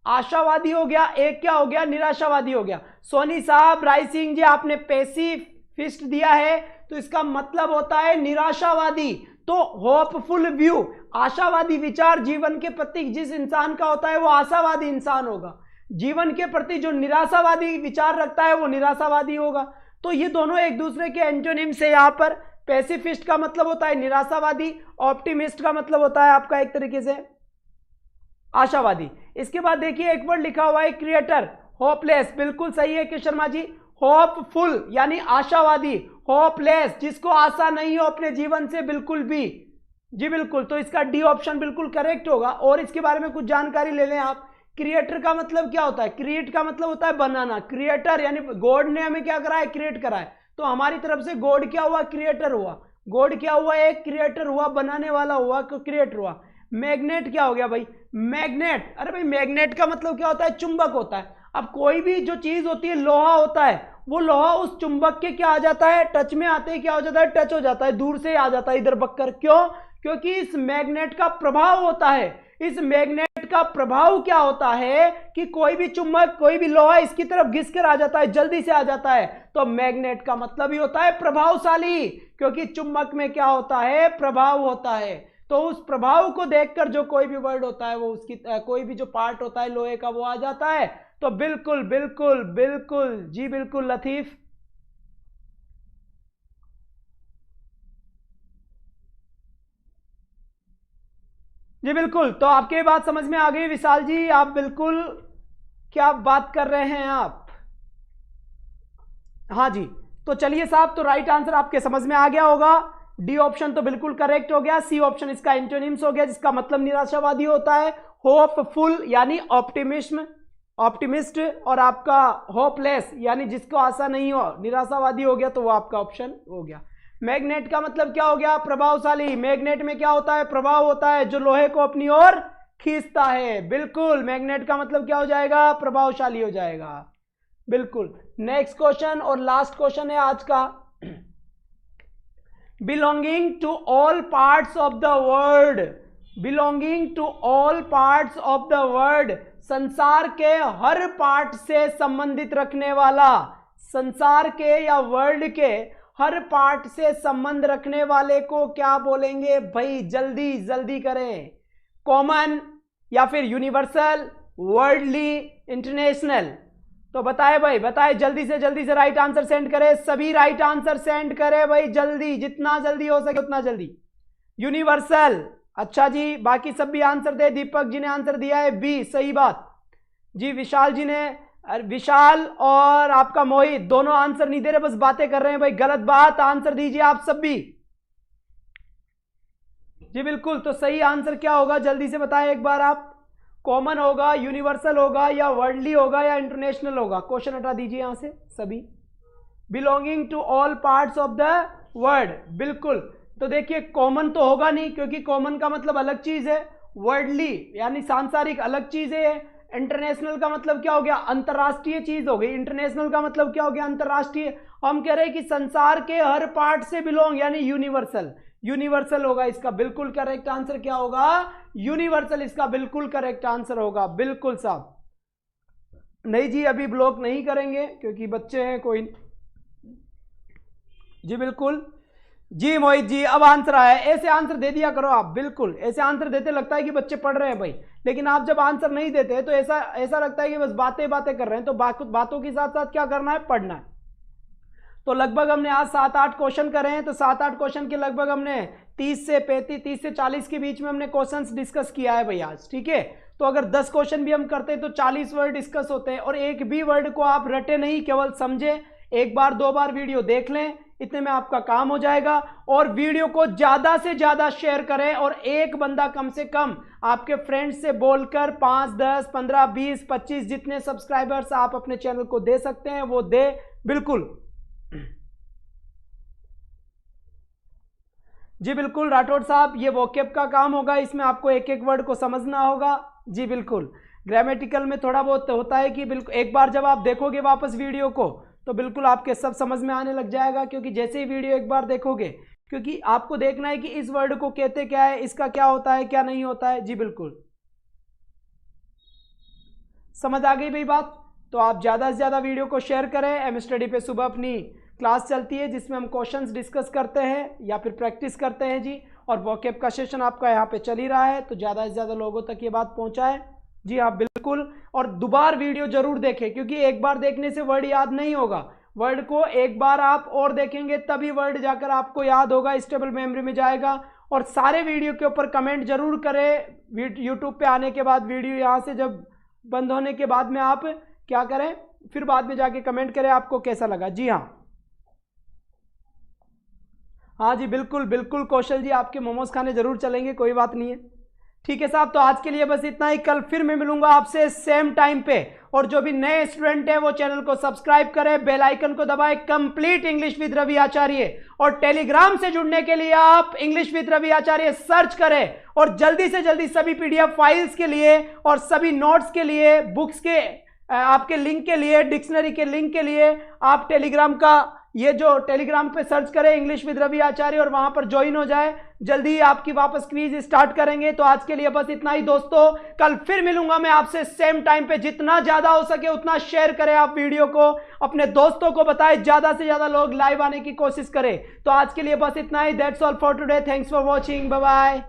आशावादी हो गया, एक क्या हो गया, निराशावादी हो गया। सोनी साहब, राय सिंह जी, आपने पेसिफिस्ट दिया है, तो इसका मतलब होता है निराशावादी। तो होपफुल व्यू, आशावादी विचार जीवन के प्रति जिस इंसान का होता है वो आशावादी इंसान होगा। जीवन के प्रति जो निराशावादी विचार रखता है वो निराशावादी होगा। तो ये दोनों एक दूसरे के एंटोनिम्स है। यहां पर पेसिफिस्ट का मतलब होता है निराशावादी, ऑप्टिमिस्ट का मतलब होता है आपका एक तरीके से आशावादी। इसके बाद देखिए एक वर्ड लिखा हुआ है क्रिएटर, होपलेस, बिल्कुल सही है कि शर्मा जी। होपफुल यानी आशावादी, होपलेस जिसको आशा नहीं हो अपने जीवन से बिल्कुल भी, जी बिल्कुल, तो इसका डी ऑप्शन बिल्कुल करेक्ट होगा। और इसके बारे में कुछ जानकारी ले लें आप। क्रिएटर का मतलब क्या होता है, क्रिएट का मतलब होता है बनाना। क्रिएटर यानी गॉड ने हमें क्या करा है, क्रिएट करा है। तो हमारी तरफ से गॉड क्या हुआ, क्रिएटर हुआ। गॉड क्या हुआ, एक क्रिएटर हुआ, बनाने वाला हुआ, क्रिएटर हुआ। मैग्नेट क्या हो गया भाई, मैग्नेट, अरे भाई मैग्नेट का मतलब क्या होता है, चुंबक होता है। अब कोई भी जो चीज होती है, लोहा होता है, वो लोहा उस चुंबक के क्या आ जाता है, टच में आते ही क्या हो जाता है, टच हो जाता है, दूर से आ जाता है इधर बक्कर। क्यों, क्योंकि इस मैग्नेट का प्रभाव होता है। इस मैग्नेट का प्रभाव क्या होता है कि कोई भी चुंबक, कोई भी लोहा इसकी तरफ घिस कर आ जाता है, जल्दी से आ जाता है। तो मैग्नेट का मतलब ही होता है प्रभावशाली, क्योंकि चुंबक में क्या होता है, प्रभाव होता है। तो उस प्रभाव को देखकर जो कोई भी वर्ड होता है वो उसकी कोई भी जो पार्ट होता है लोहे का वो आ जाता है। तो बिल्कुल बिल्कुल बिल्कुल जी बिल्कुल लतीफ, जी बिल्कुल। तो आपकी ये बात समझ में आ गई विशाल जी, आप बिल्कुल क्या बात कर रहे हैं आप, हाँ जी। तो चलिए साहब, तो राइट आंसर आपके समझ में आ गया होगा। डी ऑप्शन तो बिल्कुल करेक्ट हो गया। सी ऑप्शन इसका एंटोनिम्स हो गया, जिसका मतलब निराशावादी होता है। होपफुल यानी ऑप्टिमिज्म, ऑप्टिमिस्ट, और आपका होपलेस यानी जिसको आशा नहीं हो, निराशावादी हो गया, तो वो आपका ऑप्शन हो गया। मैग्नेट का मतलब क्या हो गया, प्रभावशाली। मैग्नेट में क्या होता है, प्रभाव होता है जो लोहे को अपनी ओर खींचता है। बिल्कुल, मैग्नेट का मतलब क्या हो जाएगा, प्रभावशाली हो जाएगा। बिल्कुल। नेक्स्ट क्वेश्चन और लास्ट क्वेश्चन है आज का। Belonging to all parts of the world, belonging to all parts of the world, संसार के हर पार्ट से संबंधित रखने वाला, संसार के या वर्ल्ड के हर पार्ट से संबंध रखने वाले को क्या बोलेंगे भाई, जल्दी जल्दी करें। कॉमन या फिर यूनिवर्सल, वर्ल्डली, इंटरनेशनल, तो बताए भाई, बताए जल्दी से राइट आंसर सेंड करें। सभी राइट आंसर सेंड करें भाई जल्दी, जितना जल्दी हो सके उतना जल्दी। यूनिवर्सल, अच्छा जी, बाकी सब भी आंसर दे। दीपक जी ने आंसर दिया है बी, सही बात जी। विशाल जी ने, विशाल और आपका मोहित दोनों आंसर नहीं दे रहे, बस बातें कर रहे हैं भाई, गलत बात, आंसर दीजिए आप सब भी। जी बिल्कुल, तो सही आंसर क्या होगा जल्दी से बताएं एक बार आप। कॉमन होगा, यूनिवर्सल होगा, या वर्ल्डली होगा, या इंटरनेशनल होगा। क्वेश्चन हटा दीजिए यहां से सभी। Belonging to all parts of the world, बिल्कुल। तो देखिए कॉमन तो होगा नहीं, क्योंकि कॉमन का मतलब अलग चीज है। वर्ल्डली यानी सांसारिक अलग चीज है। इंटरनेशनल का मतलब क्या हो गया, अंतरराष्ट्रीय चीज हो गई। इंटरनेशनल का मतलब क्या हो गया, अंतरराष्ट्रीय। हम कह रहे हैं कि संसार के हर पार्ट से बिलोंग यानी यूनिवर्सल, यूनिवर्सल होगा इसका बिल्कुल करेक्ट आंसर। क्या होगा, यूनिवर्सल इसका बिल्कुल करेक्ट आंसर होगा। बिल्कुल साहब, नहीं जी अभी ब्लॉक नहीं करेंगे क्योंकि बच्चे हैं कोई। जी बिल्कुल जी मोहित जी, अब आंसर आया। ऐसे आंसर दे दिया करो आप, बिल्कुल ऐसे आंसर देते लगता है कि बच्चे पढ़ रहे हैं भाई, लेकिन आप जब आंसर नहीं देते तो ऐसा लगता है कि बस बातें बातें कर रहे हैं। तो बातों के साथ साथ क्या करना है, पढ़ना है। तो लगभग हमने आज 7-8 क्वेश्चन करे हैं। तो 7-8 क्वेश्चन के लगभग हमने 30 से 35, 30 से 40 के बीच में हमने क्वेश्चंस डिस्कस किया है भाई आज, ठीक है। तो अगर 10 क्वेश्चन भी हम करते हैं तो 40 वर्ड डिस्कस होते हैं। और एक भी वर्ड को आप रटे नहीं, केवल समझे, एक बार 2 बार वीडियो देख लें, इतने में आपका काम हो जाएगा। और वीडियो को ज्यादा से ज्यादा शेयर करें, और एक बंदा कम से कम आपके फ्रेंड्स से बोलकर 5, 10, 15, 20, 25 जितने सब्सक्राइबर्स आप अपने चैनल को दे सकते हैं वो दे। बिल्कुल जी बिल्कुल राठौड़ साहब, ये वोकैब का काम होगा, इसमें आपको एक एक वर्ड को समझना होगा। जी बिल्कुल, ग्रामेटिकल में थोड़ा बहुत होता है कि बिल्कुल एक बार जब आप देखोगे वापस वीडियो को तो बिल्कुल आपके सब समझ में आने लग जाएगा, क्योंकि जैसे ही वीडियो एक बार देखोगे, क्योंकि आपको देखना है कि इस वर्ड को कहते क्या है, इसका क्या होता है, क्या नहीं होता है। जी बिल्कुल, समझ आ गई भाई बात। तो आप ज़्यादा से ज़्यादा वीडियो को शेयर करें। एम स्टडी पे सुबह अपनी क्लास चलती है जिसमें हम क्वेश्चंस डिस्कस करते हैं या फिर प्रैक्टिस करते हैं जी, और वोकैब का सेशन आपका यहाँ पे चल ही रहा है, तो ज़्यादा से ज़्यादा लोगों तक ये बात पहुँचाए। जी हाँ बिल्कुल, और दोबारा वीडियो जरूर देखें, क्योंकि एक बार देखने से वर्ड याद नहीं होगा। वर्ड को एक बार आप और देखेंगे तभी वर्ड जाकर आपको याद होगा, स्टेबल मेमोरी में जाएगा। और सारे वीडियो के ऊपर कमेंट जरूर करें। यूट्यूब पे आने के बाद वीडियो यहाँ से जब बंद होने के बाद में आप क्या करें, फिर बाद में जाके कमेंट करें आपको कैसा लगा। जी हाँ, हाँ जी बिल्कुल बिल्कुल कौशल जी, आपके मोमोज खाने जरूर चलेंगे, कोई बात नहीं है। ठीक है साहब, तो आज के लिए बस इतना ही। कल फिर मैं मिलूंगा आपसे सेम टाइम पे। और जो भी नए स्टूडेंट हैं वो चैनल को सब्सक्राइब करें, बेल आइकन को दबाएं, complete English with Ravi Acharya. और टेलीग्राम से जुड़ने के लिए आप इंग्लिश विद रवि आचार्य सर्च करें, और जल्दी से जल्दी सभी पीडीएफ फाइल्स के लिए और सभी नोट्स के लिए, बुक्स के आपके लिंक के लिए, डिक्शनरी के लिंक के लिए आप टेलीग्राम का ये जो टेलीग्राम पे सर्च करें इंग्लिश विद रवि आचार्य, और वहां पर ज्वाइन हो जाए। जल्दी ही आपकी वापस क्विज स्टार्ट करेंगे। तो आज के लिए बस इतना ही दोस्तों, कल फिर मिलूंगा मैं आपसे सेम टाइम पे। जितना ज्यादा हो सके उतना शेयर करें आप वीडियो को, अपने दोस्तों को बताएं, ज्यादा से ज्यादा लोग लाइव आने की कोशिश करें। तो आज के लिए बस इतना ही। That's all for today, thanks for watching, bye bye.